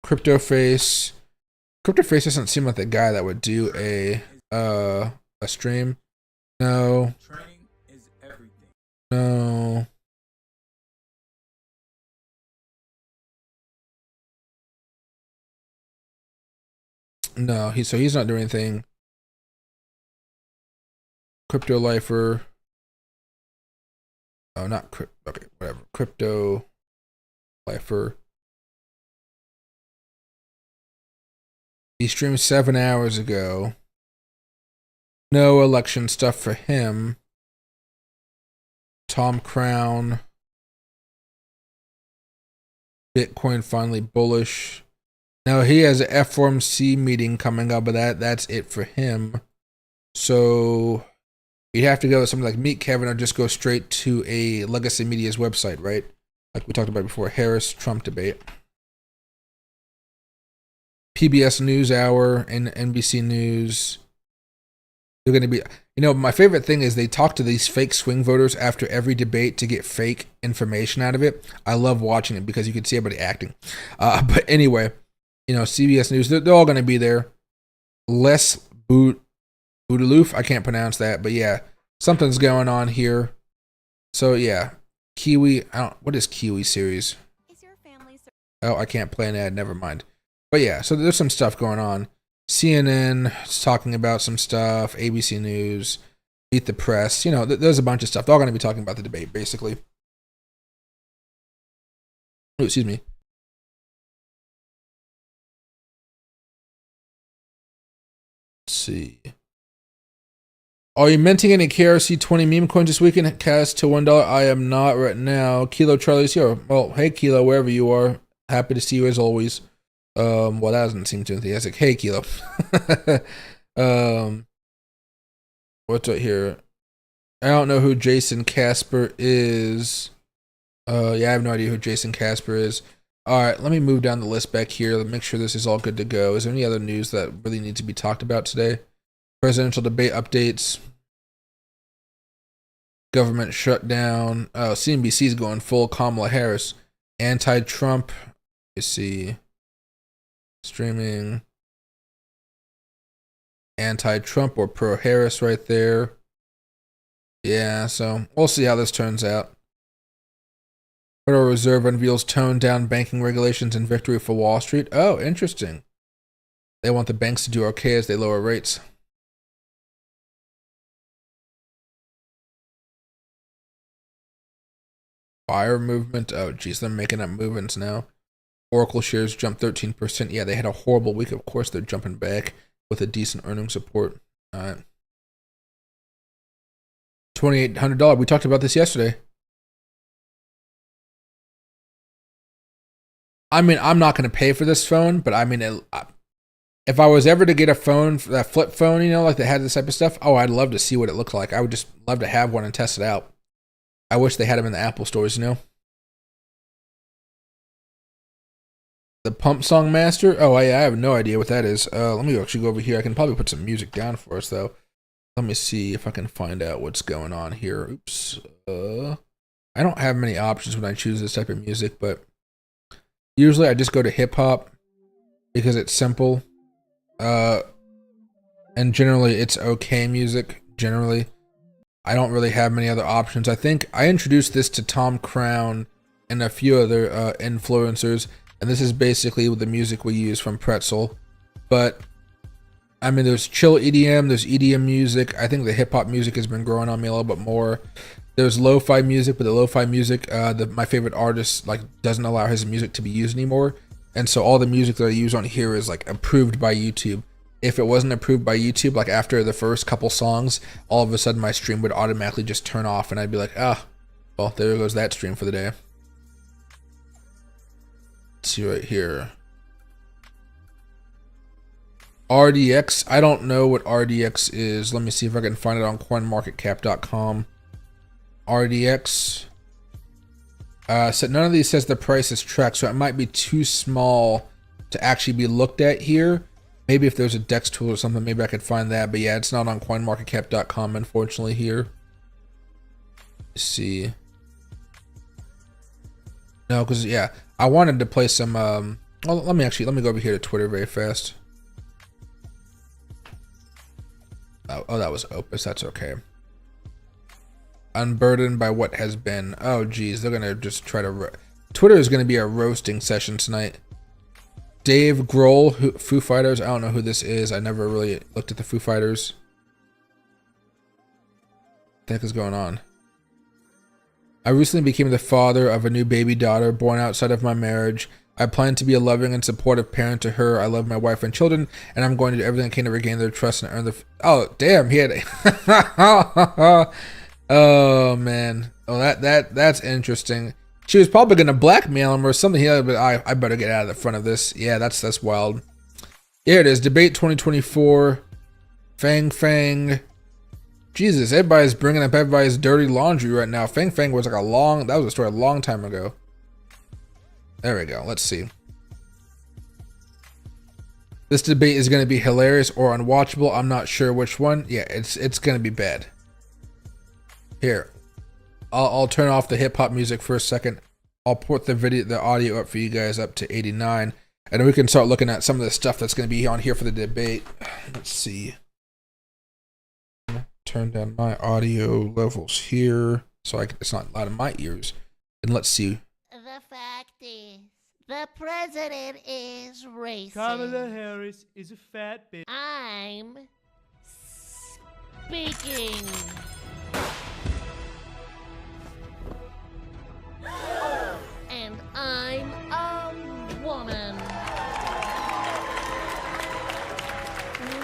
CryptoFace doesn't seem like the guy that would do a stream. No. Training is everything. No. No, he's not doing anything. Crypto Lifer. Oh, not okay, whatever. Crypto Lifer. He streamed 7 hours ago. No election stuff for him. Tom Crown. Bitcoin finally bullish. Now he has an FOMC meeting coming up, but that's it for him. So you'd have to go to something like Meet Kevin, or just go straight to a Legacy Media's website, right? Like we talked about before, Harris-Trump debate. PBS NewsHour and NBC News. They're going to be, my favorite thing is they talk to these fake swing voters after every debate to get fake information out of it. I love watching it because you can see everybody acting. But anyway, CBS News, they're all going to be there. Les Boudalouf, I can't pronounce that, but yeah, something's going on here. So yeah, Kiwi, what is Kiwi series? Is your family I can't play an ad, never mind. But yeah, so there's some stuff going on. CNN is talking about some stuff. ABC News, Beat the Press. There's a bunch of stuff. They're all going to be talking about the debate, basically. Oh, excuse me. Let's see. Are you minting any KRC 20 meme coins this weekend? Cast to $1. I am not right now. Kilo Charlie's here. Well, hey Kilo, wherever you are. Happy to see you as always. Well, that doesn't seem too enthusiastic. Hey, Kilo. What's right here? I don't know who Jason Casper is. Yeah, I have no idea who Jason Casper is. All right, let me move down the list back here. Make sure this is all good to go. Is there any other news that really needs to be talked about today? Presidential debate updates. Government shutdown. Oh, CNBC's going full Kamala Harris. Anti-Trump. You see. Streaming. Anti-Trump or pro-Harris right there. Yeah, so we'll see how this turns out. Federal Reserve unveils toned-down banking regulations and victory for Wall Street. Oh, interesting. They want the banks to do okay as they lower rates. Buyer movement. Oh, geez, they're making up movements now. Oracle shares jumped 13%. Yeah, they had a horrible week. Of course, they're jumping back with a decent earnings support. All right. $2,800. We talked about this yesterday. I mean, I'm not going to pay for this phone, but I mean, if I was ever to get a phone, that flip phone, you know, like that had this type of stuff, oh, I'd love to see what it looked like. I would just love to have one and test it out. I wish they had them in the Apple stores, you know? The Pump Song Master? Oh, I have no idea what that is. Let me actually go over here. I can probably put some music down for us, though. Let me see if I can find out what's going on here. Oops. I don't have many options when I choose this type of music, but usually I just go to hip-hop because it's simple. And generally it's okay music, generally. I don't really have many other options. I think I introduced this to Tom Crown and a few other influencers, and this is basically the music we use from Pretzel. But I mean, there's chill EDM, there's EDM music. I think the hip hop music has been growing on me a little bit more. There's lo-fi music, but the lo-fi music, my favorite artist like doesn't allow his music to be used anymore, and so all the music that I use on here is like approved by YouTube. If it wasn't approved by YouTube, like after the first couple songs, all of a sudden my stream would automatically just turn off, and I'd be like, ah, well, there goes that stream for the day. Let's see right here. RDX. I don't know what RDX is. Let me see if I can find it on coinmarketcap.com. RDX. So none of these says the price is tracked, so it might be too small to actually be looked at here. Maybe if there's a DEX tool or something, maybe I could find that. But yeah, it's not on coinmarketcap.com, unfortunately, here. Let's see. No, because yeah, I wanted to play some. Well, let me go over here to Twitter very fast. Oh, that was Opus. That's okay. Unburdened by what has been. Oh, geez, they're gonna just try to. Twitter is gonna be a roasting session tonight. Dave Grohl, Foo Fighters. I don't know who this is. I never really looked at the Foo Fighters. What the heck is going on? I recently became the father of a new baby daughter born outside of my marriage. I plan to be a loving and supportive parent to her. I love my wife and children, and I'm going to do everything I can to regain their trust and earn the. Oh, damn! He had. Oh man. Oh, that's interesting. She was probably gonna blackmail him or something. Yeah, but I better get out of the front of this. Yeah, that's wild. Here it is. Debate 2024. Fang. Jesus, everybody's bringing up everybody's dirty laundry right now. Fang was like that was a story a long time ago. There we go. Let's see. This debate is going to be hilarious or unwatchable. I'm not sure which one. Yeah, it's going to be bad. Here, I'll turn off the hip hop music for a second. I'll put the audio up for you guys up to 89, and then we can start looking at some of the stuff that's going to be on here for the debate. Let's see. Turn down my audio levels here so it's not loud in my ears. And let's see. The fact is, the president is racist. Kamala Harris is a fat bitch. I'm speaking. And I'm a woman.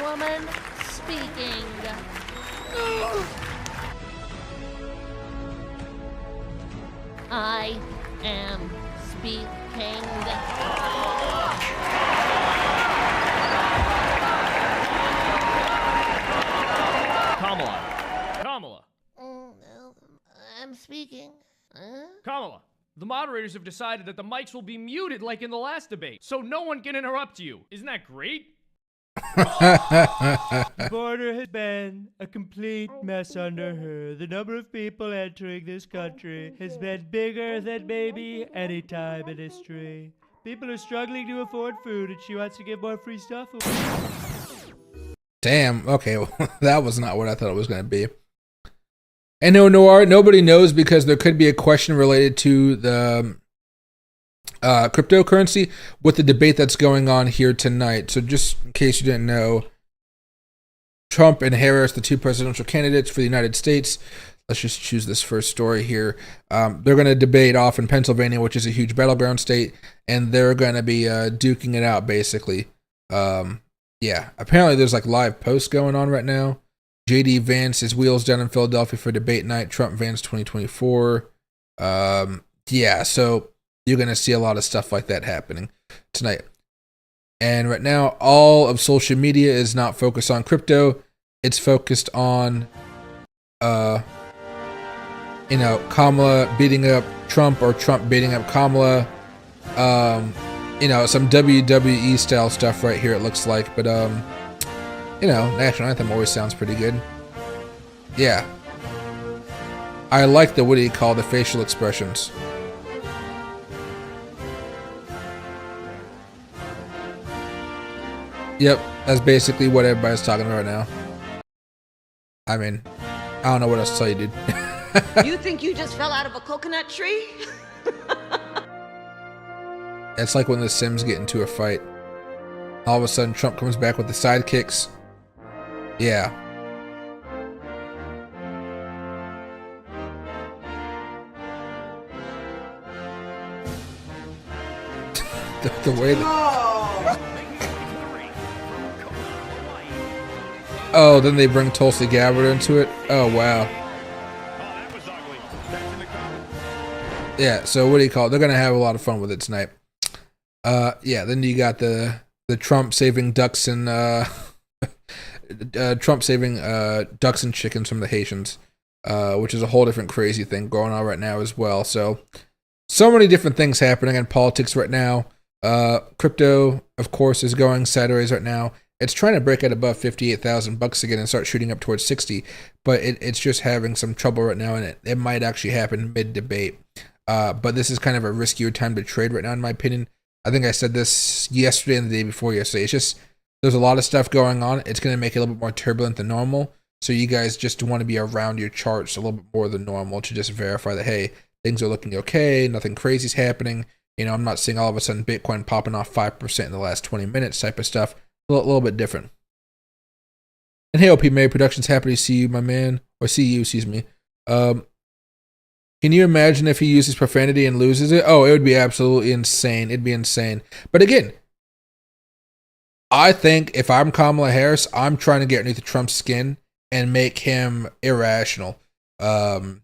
Woman speaking. I am speaking. Kamala. I'm speaking. Kamala. The moderators have decided that the mics will be muted like in the last debate, so no one can interrupt you. Isn't that great? The border has been a complete mess under her. The number of people entering this country has been bigger than maybe any time in history. People are struggling to afford food, and she wants to give more free stuff away. Damn. Okay, well, that was not what I thought it was going to be. And no, Noir, nobody knows because there could be a question related to the cryptocurrency with the debate that's going on here tonight. So just in case you didn't know, Trump and Harris, the two presidential candidates for the United States. Let's just choose this first story here. They're going to debate off in Pennsylvania, which is a huge battleground state, and they're going to be duking it out, basically. Yeah, apparently there's like live posts going on right now. JD Vance's wheels down in Philadelphia for debate night. Trump Vance 2024. Yeah, so you're going to see a lot of stuff like that happening tonight. And right now, all of social media is not focused on crypto. It's focused on, Kamala beating up Trump or Trump beating up Kamala. Some WWE style stuff right here, it looks like. But, national anthem always sounds pretty good. Yeah. I like the, what do you call, the facial expressions. Yep, that's basically what everybody's talking about right now. I mean, I don't know what else to tell you, dude. You think you just fell out of a coconut tree? It's like when the Sims get into a fight. All of a sudden, Trump comes back with the sidekicks. Yeah. the way that... Oh, then they bring Tulsi Gabbard into it? Oh, wow. Yeah, so what do you call it? They're going to have a lot of fun with it tonight. Yeah, then you got the Trump saving ducks and ducks and chickens from the Haitians, which is a whole different crazy thing going on right now as well. So many different things happening in politics right now. Crypto, of course, is going sideways right now. It's trying to break out above $58,000 again and start shooting up towards 60, but it's just having some trouble right now, and it might actually happen mid-debate. But this is kind of a riskier time to trade right now, in my opinion. I think I said this yesterday and the day before yesterday. It's just, there's a lot of stuff going on. It's going to make it a little bit more turbulent than normal. So you guys just want to be around your charts a little bit more than normal to just verify that, hey, things are looking okay, nothing crazy is happening. I'm not seeing all of a sudden Bitcoin popping off 5% in the last 20 minutes type of stuff. A little bit different. And hey, OP Mary Productions, happy to see you, my man. Or see you, excuse me. Can you imagine if he uses profanity and loses it? Oh, it would be absolutely insane. It'd be insane. But again, I think if I'm Kamala Harris, I'm trying to get underneath Trump's skin and make him irrational. But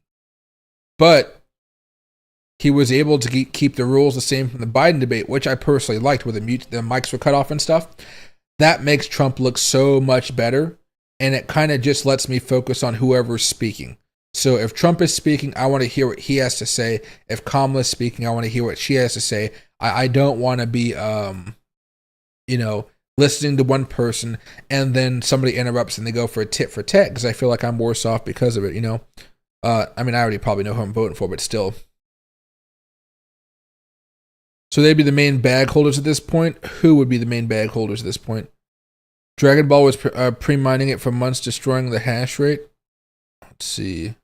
he was able to keep the rules the same from the Biden debate, which I personally liked, where the mics were cut off and stuff. That makes Trump look so much better, and it kind of just lets me focus on whoever's speaking. So if Trump is speaking, I want to hear what he has to say. If Kamala is speaking, I want to hear what she has to say. I don't want to be, listening to one person and then somebody interrupts and they go for a tit for tat, because I feel like I'm worse off because of it, I already probably know who I'm voting for, but still. So they'd be the main bag holders at this point. Who would be the main bag holders at this point? Dragon Ball was pre-mining it for months, destroying the hash rate. Let's see.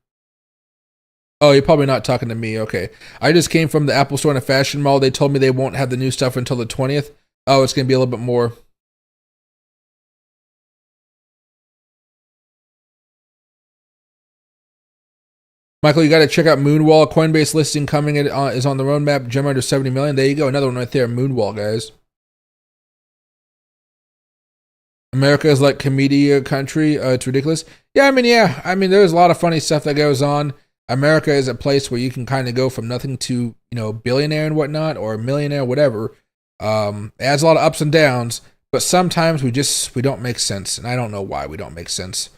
Oh, you're probably not talking to me. Okay. I just came from the Apple store in a fashion mall. They told me they won't have the new stuff until the 20th. Oh, it's going to be a little bit more. Michael, you got to check out Moonwall. Coinbase listing coming is on the roadmap. Gem under 70 million. There you go. Another one right there. Moonwall, guys. America is like comedy country. It's ridiculous. Yeah, there's a lot of funny stuff that goes on. America is a place where you can kind of go from nothing to, billionaire and whatnot, or millionaire, whatever. It has a lot of ups and downs, but sometimes we don't make sense. And I don't know why we don't make sense.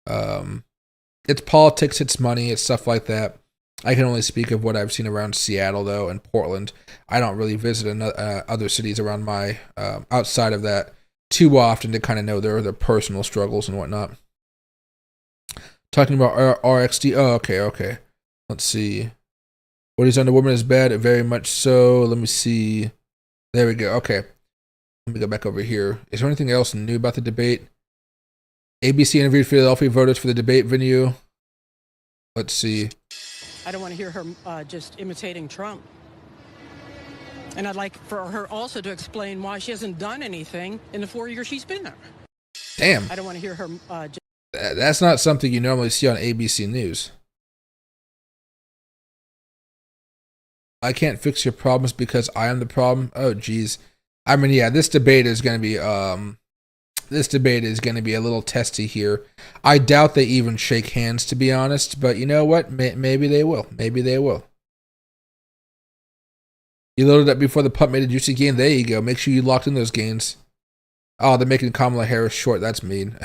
It's politics, it's money, it's stuff like that. I can only speak of what I've seen around Seattle, though, and Portland. I don't really visit other cities around my, outside of that too often to kind of know their personal struggles and whatnot. Talking about RXD. Oh, okay. Let's see. What he's done to women is bad, very much so. Let me see. There we go. Okay. Let me go back over here. Is there anything else new about the debate? ABC interviewed Philadelphia voters for the debate venue. Let's see. I don't want to hear her just imitating Trump. And I'd like for her also to explain why she hasn't done anything in the 4 years she's been there. Damn. I don't want to hear her... That's not something you normally see on ABC News. I can't fix your problems because I am the problem. Oh, geez. This debate is going to be this debate is going to be a little testy here. I doubt they even shake hands, to be honest. But you know what? Maybe they will. Maybe they will. You loaded up before the pup made a juicy gain. There you go. Make sure you locked in those gains. Oh, they're making Kamala Harris short. That's mean.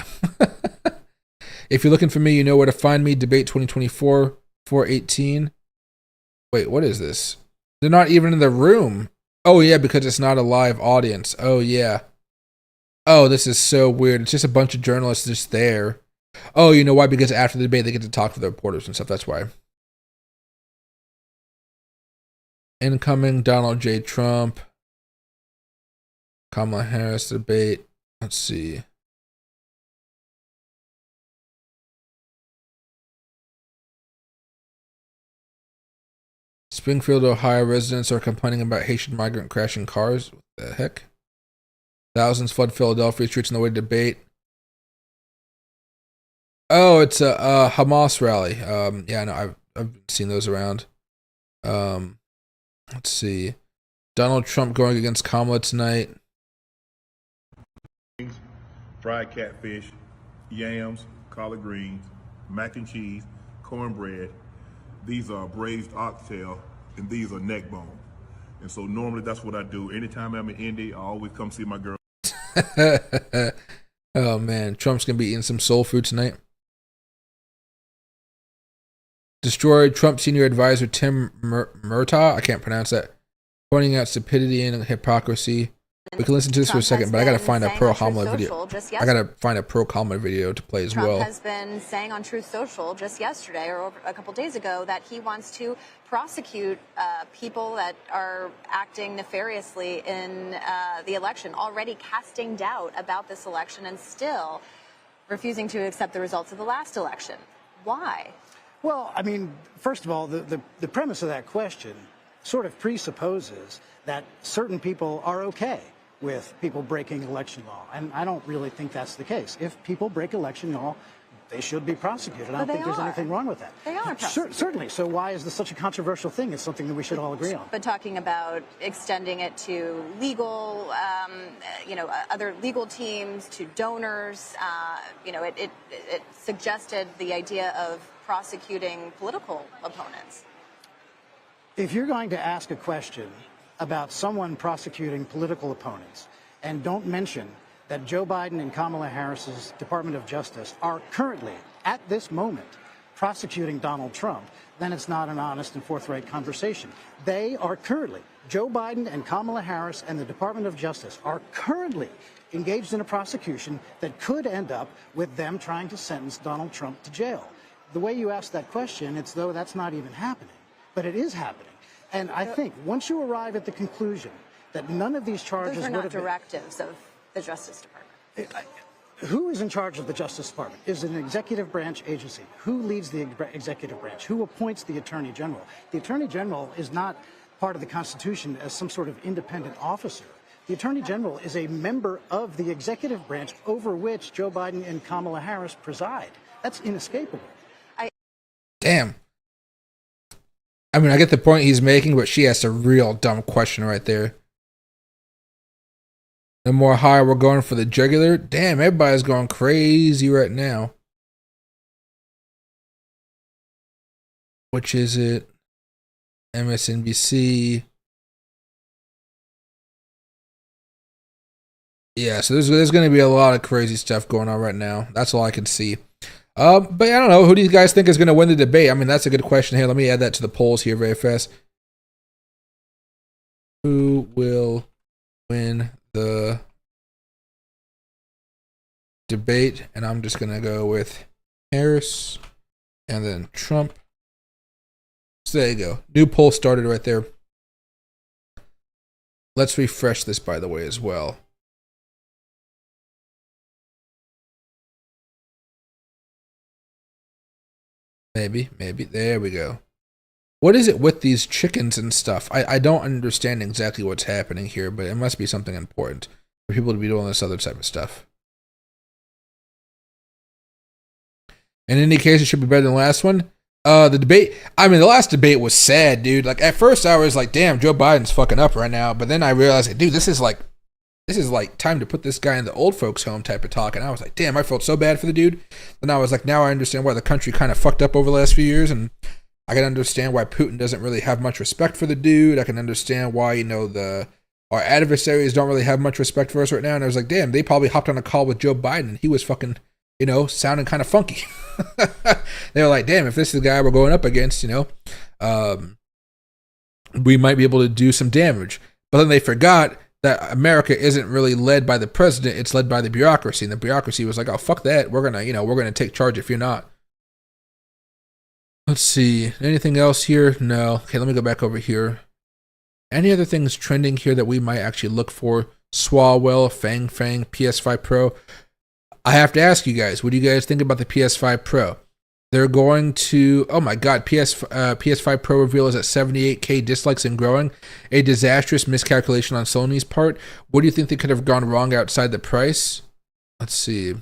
If you're looking for me, you know where to find me. Debate 2024, 418. Wait, what is this? They're not even in the room. Oh, yeah, because it's not a live audience. Oh, yeah. Oh, this is so weird. It's just a bunch of journalists just there. Oh, you know why? Because after the debate, they get to talk to the reporters and stuff. That's why. Incoming Donald J. Trump. Kamala Harris debate. Let's see. Springfield, Ohio residents are complaining about Haitian migrant crashing cars. What the heck? Thousands flood Philadelphia streets on the way to debate. Oh, it's a Hamas rally. Yeah, no, I've seen those around. Let's see. Donald Trump going against Kamala tonight. Fried catfish, yams, collard greens, mac and cheese, cornbread. These are braised oxtail, and these are neck bone. And so normally that's what I do. Anytime I'm in Indy, I always come see my girl. Oh man, Trump's gonna be eating some soul food tonight. Destroyed Trump senior advisor Tim Murtaugh. I can't pronounce that. Pointing out stupidity and hypocrisy. We can listen to this for a second, but I gotta find a pro Kamala video. I gotta find a pro Kamala video to play as well. Trump has been saying on Truth Social just yesterday or a couple days ago that he wants to prosecute people that are acting nefariously in the election, already casting doubt about this election and still refusing to accept the results of the last election. Why? Well, I mean, first of all, the premise of that question sort of presupposes that certain people are okay with people breaking election law. And I don't really think that's the case. If people break election law, they should be prosecuted. I don't think there's anything wrong with that. They are prosecuted. Certainly. So why is this such a controversial thing? It's something that we should all agree on. But talking about extending it to legal, other legal teams, to donors, it suggested the idea of prosecuting political opponents. If you're going to ask a question about someone prosecuting political opponents and don't mention that Joe Biden and Kamala Harris's Department of Justice are currently, at this moment, prosecuting Donald Trump, then it's not an honest and forthright conversation. They are currently, Joe Biden and Kamala Harris and the Department of Justice are currently engaged in a prosecution that could end up with them trying to sentence Donald Trump to jail. The way you ask that question, it's though that's not even happening, but it is happening. And I think once you arrive at the conclusion that none of these charges those are not directives of the Justice Department. Who is in charge of the Justice Department? Is it an executive branch agency? Who leads the executive branch? Who appoints the Attorney General? The Attorney General is not part of the Constitution as some sort of independent officer. The Attorney General is a member of the executive branch over which Joe Biden and Kamala Harris preside. That's inescapable. Damn. I mean, I get the point he's making, but she asked a real dumb question right there. The more higher we're going for the jugular. Damn, everybody's going crazy right now. Which is it? MSNBC. Yeah, so there's going to be a lot of crazy stuff going on right now. That's all I can see. But I don't know. Who do you guys think is going to win the debate? I mean, that's a good question here. Let me add that to the polls here very fast. Who will win the debate? And I'm just going to go with Harris and then Trump. So there you go. New poll started right there. Let's refresh this, by the way, as well. Maybe. There we go. What is it with these chickens and stuff? I don't understand exactly what's happening here, but it must be something important for people to be doing this other type of stuff. In any case, it should be better than the last one. The debate, I mean, the last debate was sad, dude. Like, at first I was like, damn, Joe Biden's fucking up right now. But then I realized, like, dude, this is like this is like time to put this guy in the old folks home type of talk. And I was like, damn, I felt so bad for the dude. And I was like, now I understand why the country kind of fucked up over the last few years. And I can understand why Putin doesn't really have much respect for the dude. I can understand why, our adversaries don't really have much respect for us right now. And I was like, damn, they probably hopped on a call with Joe Biden and he was fucking, sounding kind of funky. They were like, damn, if this is the guy we're going up against, we might be able to do some damage. But then they forgot that America isn't really led by the president, it's led by the bureaucracy. And the bureaucracy was like, oh, fuck that. We're gonna take charge if you're not. Let's see. Anything else here? No. Okay, let me go back over here. Any other things trending here that we might actually look for? Swalwell, Fang, PS5 Pro. I have to ask you guys, what do you guys think about the PS5 Pro? They're going to, oh my god, PS5 Pro reveal is at 78k dislikes and growing. A disastrous miscalculation on Sony's part. What do you think they could have gone wrong outside the price? Let's see.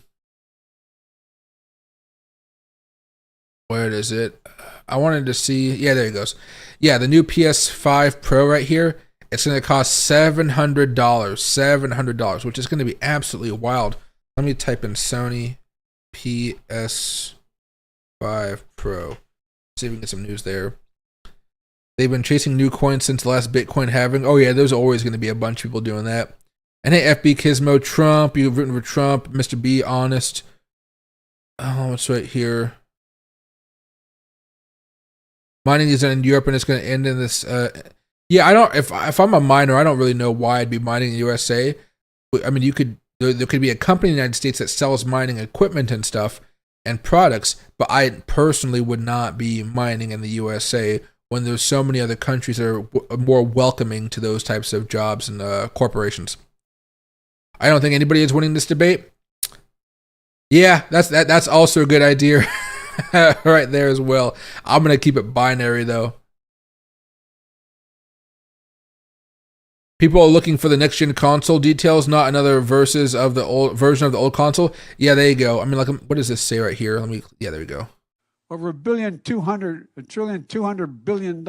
Where is it? I wanted to see, yeah, there it goes. Yeah, the new PS5 Pro right here, it's going to cost $700, which is going to be absolutely wild. Let me type in Sony PS5 Pro. See if we can get some news there. They've been chasing new coins since the last Bitcoin halving. Oh yeah, there's always going to be a bunch of people doing that. And hey, FB Gizmo, Trump, you've written for Trump. Mr. B, honest. Oh, it's right here. Mining is done in Europe and it's going to end in this. Yeah, I don't. If I'm a miner, I don't really know why I'd be mining in the USA. I mean, there could be a company in the United States that sells mining equipment and stuff and products, but I personally would not be mining in the USA when there's so many other countries that are more welcoming to those types of jobs and corporations. I don't think anybody is winning this debate. Yeah, that's also a good idea right there as well. I'm gonna keep it binary though. People are looking for the next gen console details, not another version of the old console. Yeah, there you go. I mean, like, what does this say right here? Yeah, there we go. Over $1.2 billion.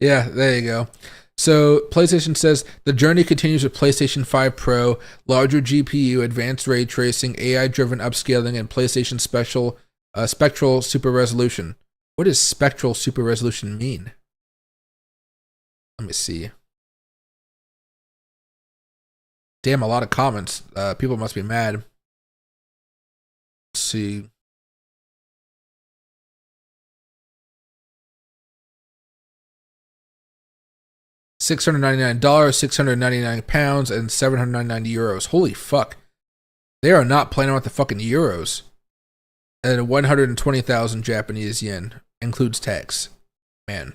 Yeah, there you go. So PlayStation says the journey continues with PlayStation 5 Pro, larger GPU, advanced ray tracing, AI-driven upscaling, and PlayStation Spectral Super Resolution. What does Spectral Super Resolution mean? Let me see. Damn, a lot of comments. People must be mad. Let's see. $699, £699, and €799. Holy fuck. They are not playing with the fucking euros. And 120,000 Japanese yen. Includes tax. Man.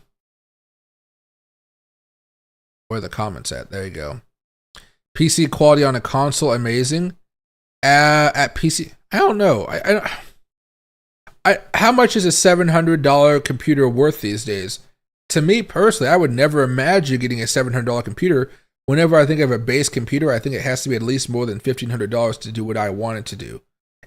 Where are the comments at? There you go. PC quality on a console, amazing. At PC, I don't know. How much is a $700 computer worth these days? To me personally, I would never imagine getting a $700 computer. Whenever I think of a base computer, I think it has to be at least more than $1,500 to do what I want it to do.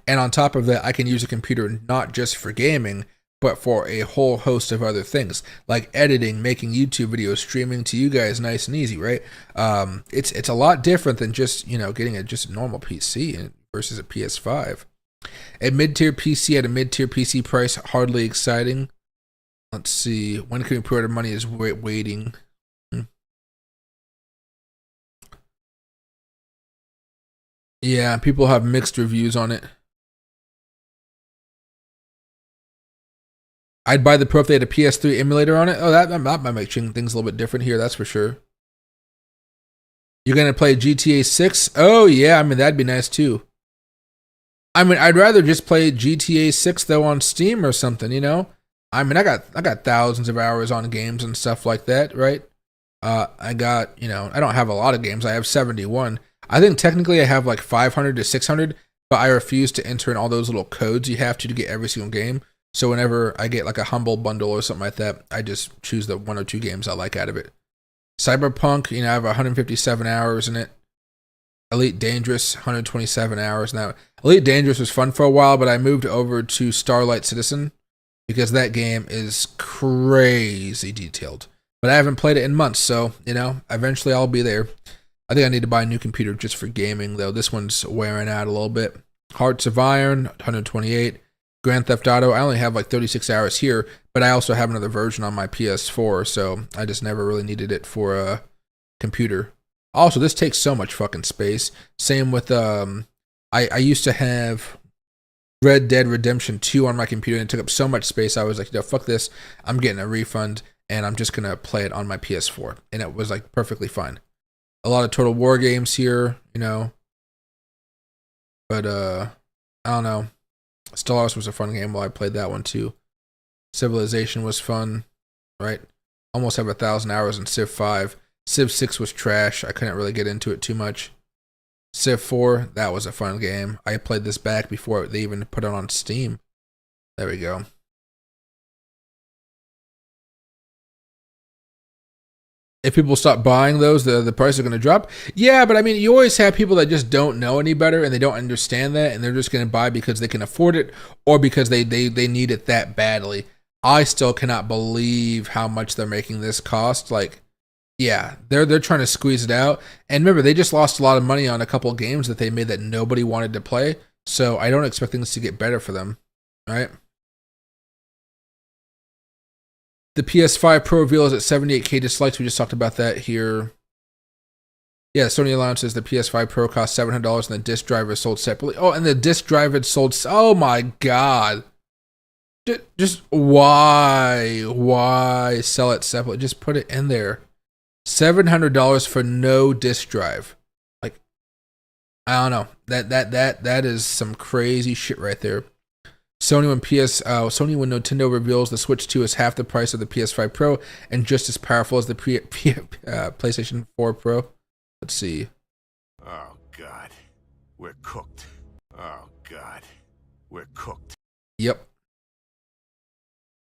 And on top of that, I can use a computer not just for gaming, but for a whole host of other things, like editing, making YouTube videos, streaming to you guys nice and easy, right? It's a lot different than just, getting a normal PC versus a PS5. A mid-tier PC at a mid-tier PC price, hardly exciting. Let's see. When can we pre-order? Money is waiting. Yeah, people have mixed reviews on it. I'd buy the Pro if they had a PS3 emulator on it. Oh, that might make things a little bit different here, that's for sure. You're going to play GTA 6? Oh, yeah, I mean, that'd be nice too. I mean, I'd rather just play GTA 6 though on Steam or something, I mean, I got thousands of hours on games and stuff like that, right? I got, I don't have a lot of games. I have 71. I think technically I have like 500 to 600, but I refuse to enter in all those little codes you have to get every single game. So whenever I get like a humble bundle or something like that, I just choose the 1 or 2 games I like out of it. Cyberpunk, I have 157 hours in it. Elite Dangerous, 127 hours. Now, Elite Dangerous was fun for a while, but I moved over to Starlight Citizen because that game is crazy detailed. But I haven't played it in months, so, eventually I'll be there. I think I need to buy a new computer just for gaming, though. This one's wearing out a little bit. Hearts of Iron, 128. Grand Theft Auto, I only have like 36 hours here, but I also have another version on my PS4, so I just never really needed it for a computer. Also, this takes so much fucking space. Same with, I used to have Red Dead Redemption 2 on my computer, and it took up so much space, I was like, no, fuck this. I'm getting a refund, and I'm just going to play it on my PS4. And it was like perfectly fine. A lot of Total War games here, you know. But, I don't know. Stellaris was a fun game while I played that one too. Civilization was fun, right? Almost have 1,000 hours in Civ 5. Civ 6 was trash. I couldn't really get into it too much. Civ 4, that was a fun game. I played this back before they even put it on Steam. There we go. If people stop buying those, the price are going to drop. Yeah, but I mean, you always have people that just don't know any better and they don't understand that, and they're just going to buy because they can afford it or because they need it that badly. I still cannot believe how much they're making this cost. Like, yeah, they're trying to squeeze it out. And remember, they just lost a lot of money on a couple of games that they made that nobody wanted to play. So I don't expect things to get better for them, right? The PS5 Pro reveal is at 78K dislikes. We just talked about that here. Yeah, Sony announces the PS5 Pro costs $700 and the disc driver is sold separately. Oh, and the disc driver is sold. Oh my God. Just why sell it separately? Just put it in there. $700 for no disc drive. Like, I don't know. That is some crazy shit right there. Sony when Nintendo reveals the Switch 2 is half the price of the PS5 Pro and just as powerful as the PlayStation 4 Pro. Let's see. Oh God, we're cooked. Oh God, we're cooked. Yep.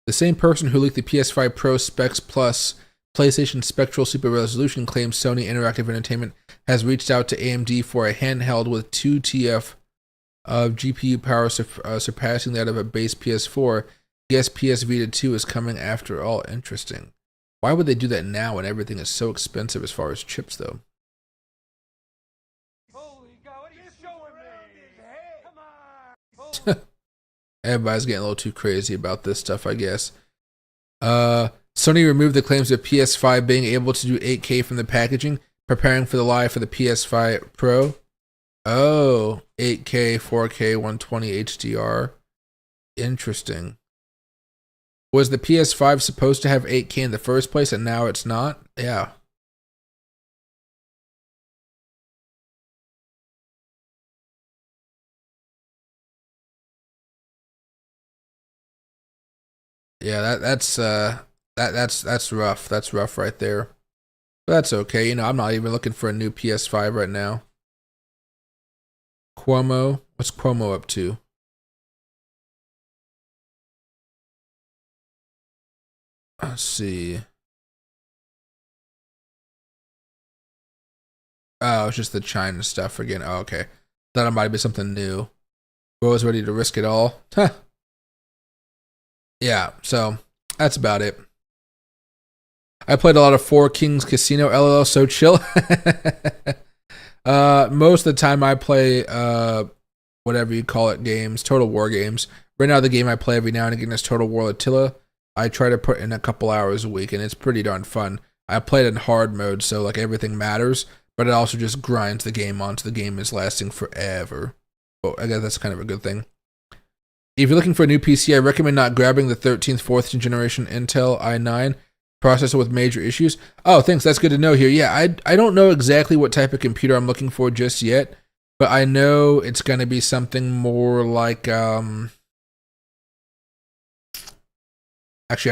The same person who leaked the PS5 Pro specs plus PlayStation Spectral Super Resolution claims Sony Interactive Entertainment has reached out to AMD for a handheld with 2 TF of GPU power surpassing that of a base PS4. Guess PS Vita 2 is coming after all. Interesting. Why would they do that now when everything is so expensive as far as chips, though? Holy God, what are you showing me? Come on. Everybody's getting a little too crazy about this stuff, I guess. Sony removed the claims of PS5 being able to do 8K from the packaging, preparing for the live for the PS5 Pro. Oh, 8K, 4K, 120 HDR. Interesting. Was the PS5 supposed to have 8K in the first place and now it's not? Yeah. Yeah, that's rough. That's rough right there. But that's okay. You know, I'm not even looking for a new PS5 right now. Cuomo, what's Cuomo up to? Let's see. Oh, it's just the China stuff again. Oh, okay. Thought it might be something new. Bro's ready to risk it all. Huh. Yeah, so that's about it. I played a lot of Four Kings Casino. LOL, so chill. Most of the time I play whatever you call it games, Total War games. Right now the game I play every now and again is Total War Attila. I try to put in a couple hours a week and it's pretty darn fun. I played in hard mode, so like everything matters, but it also just grinds the game on so the game is lasting forever. Well, I guess that's kind of a good thing. If you're looking for a new PC, I recommend not grabbing the 13th, 4th generation Intel i9 processor with major issues. Oh, thanks. That's good to know here. Yeah, I don't know exactly what type of computer I'm looking for just yet, but I know it's going to be something more like, actually,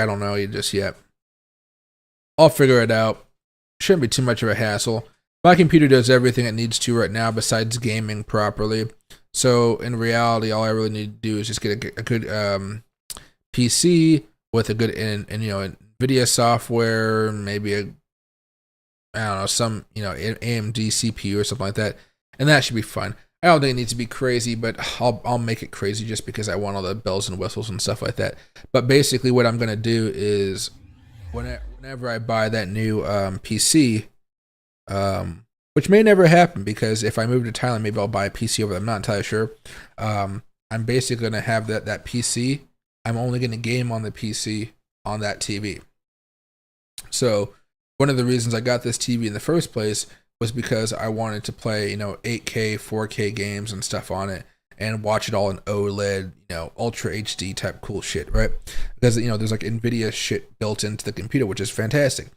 I don't know just yet. I'll figure it out. Shouldn't be too much of a hassle. My computer does everything it needs to right now besides gaming properly. So in reality, all I really need to do is just get a good PC with a good and you know, NVIDIA software, maybe I don't know, some, you know, AMD CPU or something like that, and that should be fine. I don't think it needs to be crazy, but I'll make it crazy just because I want all the bells and whistles and stuff like that. But basically what I'm gonna do is whenever I buy that new PC, which may never happen because if I move to Thailand, maybe I'll buy a PC over there. I'm not entirely sure. I'm basically going to have that PC. I'm only going to game on the PC on that TV. So one of the reasons I got this TV in the first place was because I wanted to play, 8K, 4K games and stuff on it and watch it all in OLED, Ultra HD type cool shit, right? Because, there's like NVIDIA shit built into the computer, which is fantastic.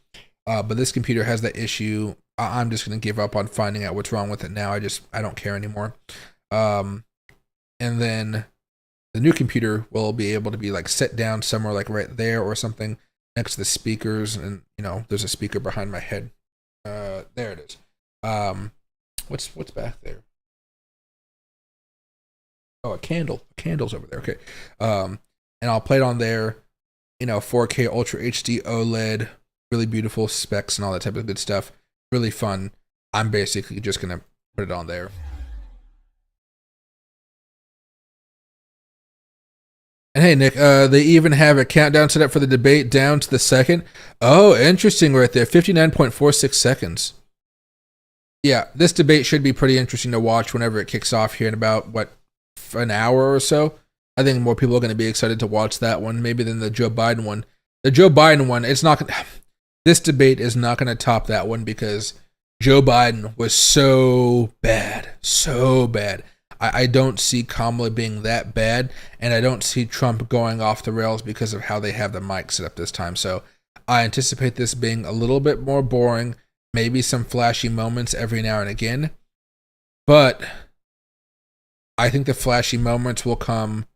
But this computer has that issue. I'm just going to give up on finding out what's wrong with it now. I don't care anymore. And then the new computer will be able to be like set down somewhere like right there or something next to the speakers. And, there's a speaker behind my head. There it is. What's back there? Oh, a candle. A candle's over there. Okay. And I'll play it on there, 4K Ultra HD OLED, really beautiful specs and all that type of good stuff. Really fun. I'm basically just going to put it on there. And hey, Nick, they even have a countdown set up for the debate down to the second. Oh, interesting right there. 59.46 seconds. Yeah, this debate should be pretty interesting to watch whenever it kicks off here in about, an hour or so. I think more people are going to be excited to watch that one, maybe than the Joe Biden one. The Joe Biden one, this debate is not going to top that one because Joe Biden was so bad. So bad. I don't see Kamala being that bad, and I don't see Trump going off the rails because of how they have the mic set up this time. So I anticipate this being a little bit more boring, maybe some flashy moments every now and again. But I think the flashy moments will come.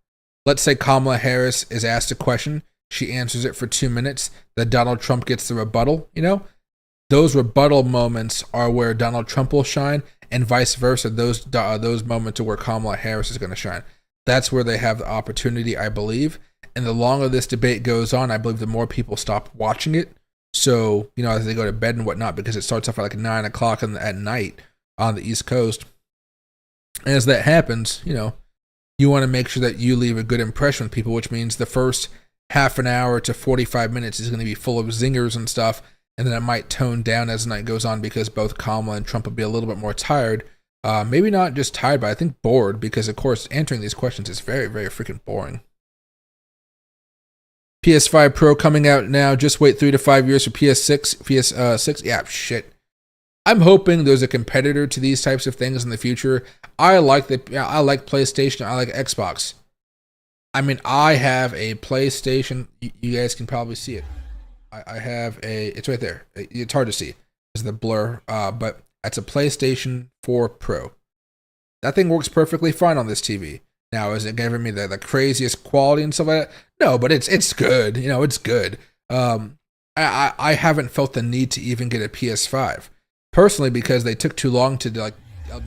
Let's say Kamala Harris is asked a question. She answers it for 2 minutes. Then Donald Trump gets the rebuttal, Those rebuttal moments are where Donald Trump will shine, and vice versa. Those moments are where Kamala Harris is going to shine. That's where they have the opportunity, I believe. And the longer this debate goes on, I believe the more people stop watching it. So, as they go to bed and whatnot, because it starts off at like 9 o'clock at night on the East Coast. And as that happens, you want to make sure that you leave a good impression with people, which means the first half an hour to 45 minutes is going to be full of zingers and stuff. And then it might tone down as the night goes on because both Kamala and Trump will be a little bit more tired. Maybe not just tired, but I think bored because, of course, answering these questions is very, very freaking boring. PS5 Pro coming out now. Just wait 3 to 5 years for PS6. PS6. Yeah, shit. I'm hoping there's a competitor to these types of things in the future. I like PlayStation. I like Xbox. I have a PlayStation. You guys can probably see it. I have it's right there. It's hard to see. It's the blur, but that's a PlayStation 4 Pro. That thing works perfectly fine on this TV. Now, is it giving me the craziest quality and stuff like that? No, but it's good. It's good. I haven't felt the need to even get a PS5 personally because they took too long to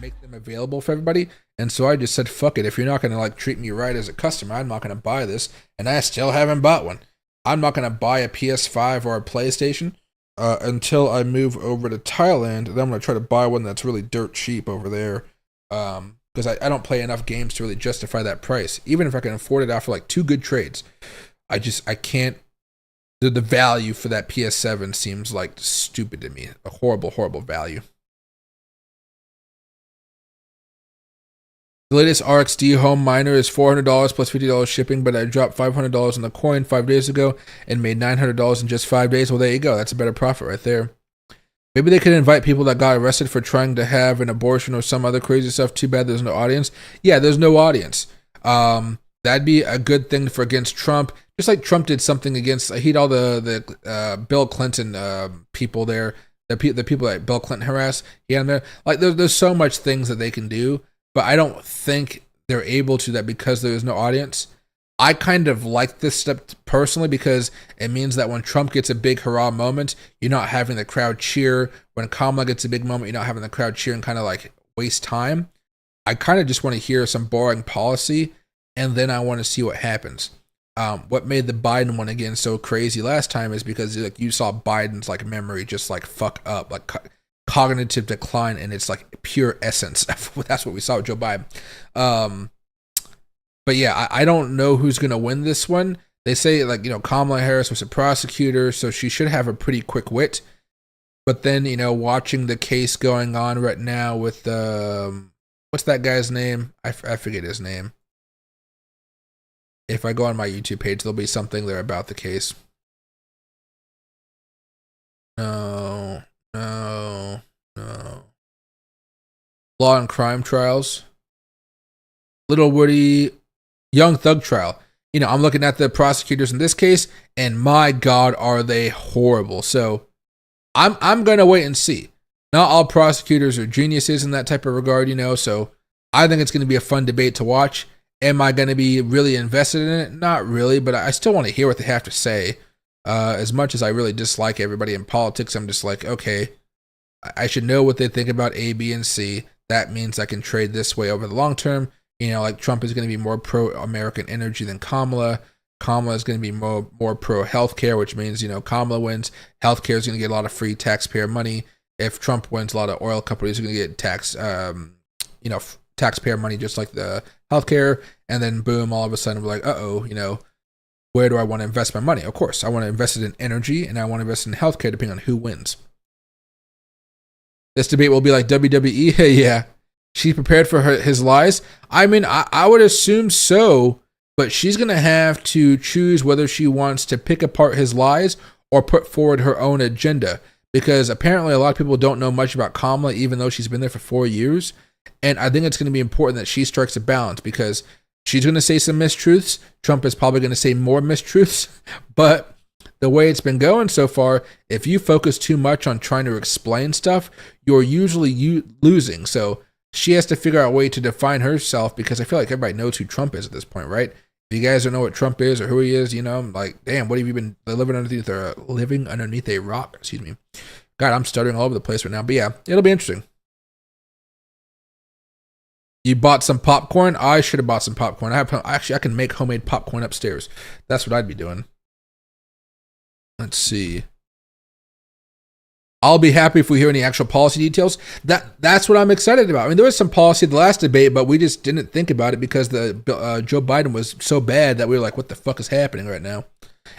make them available for everybody. And so I just said, fuck it. If you're not going to treat me right as a customer, I'm not going to buy this. And I still haven't bought one. I'm not going to buy a PS5 or a PlayStation until I move over to Thailand. Then I'm going to try to buy one that's really dirt cheap over there because I don't play enough games to really justify that price. Even if I can afford it after 2 good trades, I can't. The value for that PS7 seems stupid to me. A horrible, horrible value. The latest RXD home miner is $400 plus $50 shipping, but I dropped $500 on the coin 5 days ago and made $900 in just 5 days. Well, there you go. That's a better profit right there. Maybe they could invite people that got arrested for trying to have an abortion or some other crazy stuff. Too bad there's no audience. Yeah, there's no audience. That'd be a good thing for against Trump. Just like Trump did something against, he had all the Bill Clinton people there, the people that Bill Clinton harassed. He had them there. There's so much things that they can do. But I don't think they're able to that because there's no audience. I kind of like this step personally because it means that when Trump gets a big hurrah moment, you're not having the crowd cheer. When Kamala gets a big moment, you're not having the crowd cheer and kind of waste time. I kind of just want to hear some boring policy, and then I want to see what happens. What made the Biden one again so crazy last time is because you saw Biden's memory just fuck up, cognitive decline in its pure essence. That's what we saw with Joe Biden. But yeah, I don't know who's gonna win this one. They say Kamala Harris was a prosecutor, so she should have a pretty quick wit. But then, you know, watching the case going on right now with what's that guy's name? I forget his name. If I go on my YouTube page, there'll be something there about the case. No. Law and crime trials. Little Woody, Young Thug trial. You know, I'm looking at the prosecutors in this case, and my God, are they horrible. So I'm gonna wait and see. Not all prosecutors are geniuses in that type of regard, you know, so I think it's gonna be a fun debate to watch. Am I gonna be really invested in it? Not really, but I still want to hear what they have to say. As much as I really dislike everybody in politics, I'm just like, okay, I should know what they think about A, B, and C. That means I can trade this way over the long term. You know, like Trump is going to be more pro-American energy than Kamala. Kamala is going to be more pro-healthcare, which means, you know, Kamala wins. Healthcare is going to get a lot of free taxpayer money. If Trump wins, a lot of oil companies are going to get taxpayer money just like the healthcare. And then boom, all of a sudden we're like, uh-oh, you know, where do I want to invest my money? Of course, I want to invest it in energy and I want to invest in healthcare depending on who wins. This debate will be like WWE. Yeah. She prepared for his lies. I mean, I would assume so, but she's going to have to choose whether she wants to pick apart his lies or put forward her own agenda, because apparently a lot of people don't know much about Kamala, even though she's been there for 4 years. And I think it's going to be important that she strikes a balance, because she's going to say some mistruths. Trump is probably going to say more mistruths, but the way it's been going so far, if you focus too much on trying to explain stuff, you're usually losing. So she has to figure out a way to define herself, because I feel like everybody knows who Trump is at this point, right? If you guys don't know what Trump is or who he is, you know, I'm like, damn, what have you been living underneath a rock? Excuse me. God, I'm stuttering all over the place right now. But yeah, it'll be interesting. You bought some popcorn? I should have bought some popcorn. I can make homemade popcorn upstairs. That's what I'd be doing. Let's see. I'll be happy if we hear any actual policy details. That's what I'm excited about. I mean, there was some policy at the last debate, but we just didn't think about it because the Joe Biden was so bad that we were like, what the fuck is happening right now?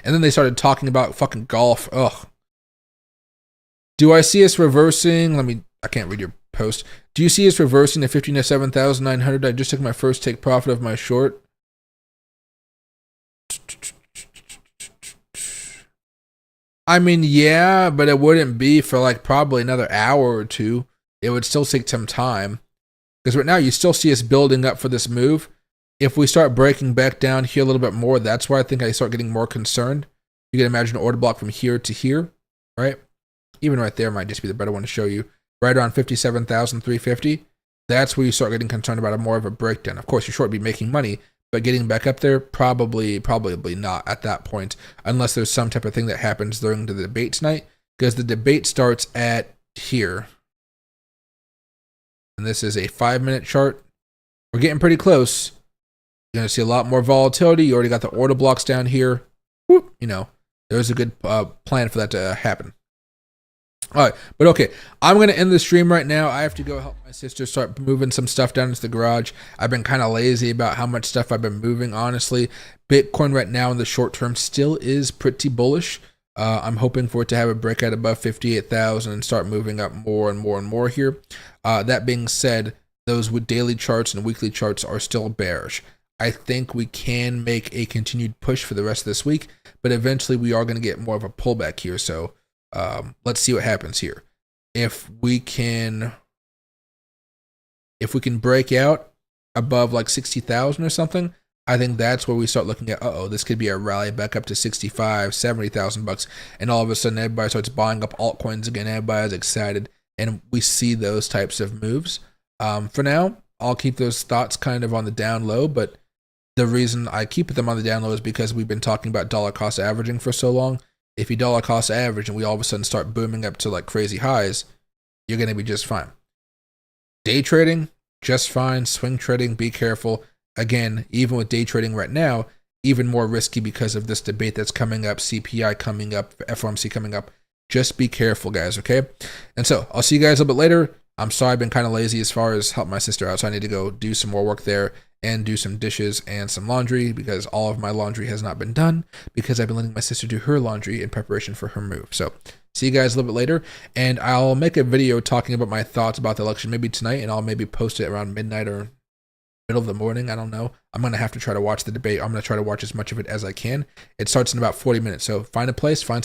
And then they started talking about fucking golf. Ugh. Do I see us reversing? I can't read your post. Do you see us reversing the 15 to 7,900? I just took my first take profit of my short. I mean, yeah, but it wouldn't be for like probably another hour or two. It would still take some time. Because right now you still see us building up for this move. If we start breaking back down here a little bit more, that's where I think I start getting more concerned. You can imagine an order block from here to here, right? Even right there might just be the better one to show you. Right around 57,350. That's where you start getting concerned about more of a breakdown. Of course, your short would be making money, but getting back up there, probably not at that point, unless there's some type of thing that happens during the debate tonight, because the debate starts at here. And this is a 5-minute chart. We're getting pretty close. You're going to see a lot more volatility. You already got the order blocks down here. Whoop, you know, there's a good plan for that to happen. All right, but okay, I'm going to end the stream right now. I have to go help my sister start moving some stuff down into the garage. I've been kind of lazy about how much stuff I've been moving, honestly. Bitcoin right now in the short term still is pretty bullish. I'm hoping for it to have a breakout above 58,000 and start moving up more and more and more here. That being said, those with daily charts and weekly charts are still bearish. I think we can make a continued push for the rest of this week, but eventually we are going to get more of a pullback here, so let's see what happens here. If we can break out above like 60,000 or something, I think that's where we start looking at, this could be a rally back up to 65, 70,000 bucks, and all of a sudden everybody starts buying up altcoins again. Everybody's excited, and we see those types of moves. For now, I'll keep those thoughts kind of on the down low, but the reason I keep them on the down low is because we've been talking about dollar cost averaging for so long. If you dollar cost average and we all of a sudden start booming up to like crazy highs, you're going to be just fine. Day trading, just fine. Swing trading, be careful. Again, even with day trading right now, even more risky because of this debate that's coming up, CPI coming up, FOMC coming up. Just be careful, guys, okay? And so I'll see you guys a little bit later. I'm sorry I've been kind of lazy as far as help my sister out, so I need to go do some more work there and do some dishes and some laundry, because all of my laundry has not been done because I've been letting my sister do her laundry in preparation for her move. So See you guys a little bit later, and I'll make a video talking about my thoughts about the election maybe tonight, and I'll maybe post it around midnight or middle of the morning. I don't know. I'm going to have to try to watch the debate. I'm going to try to watch as much of it as I can. It starts in about 40 minutes, so find a place, find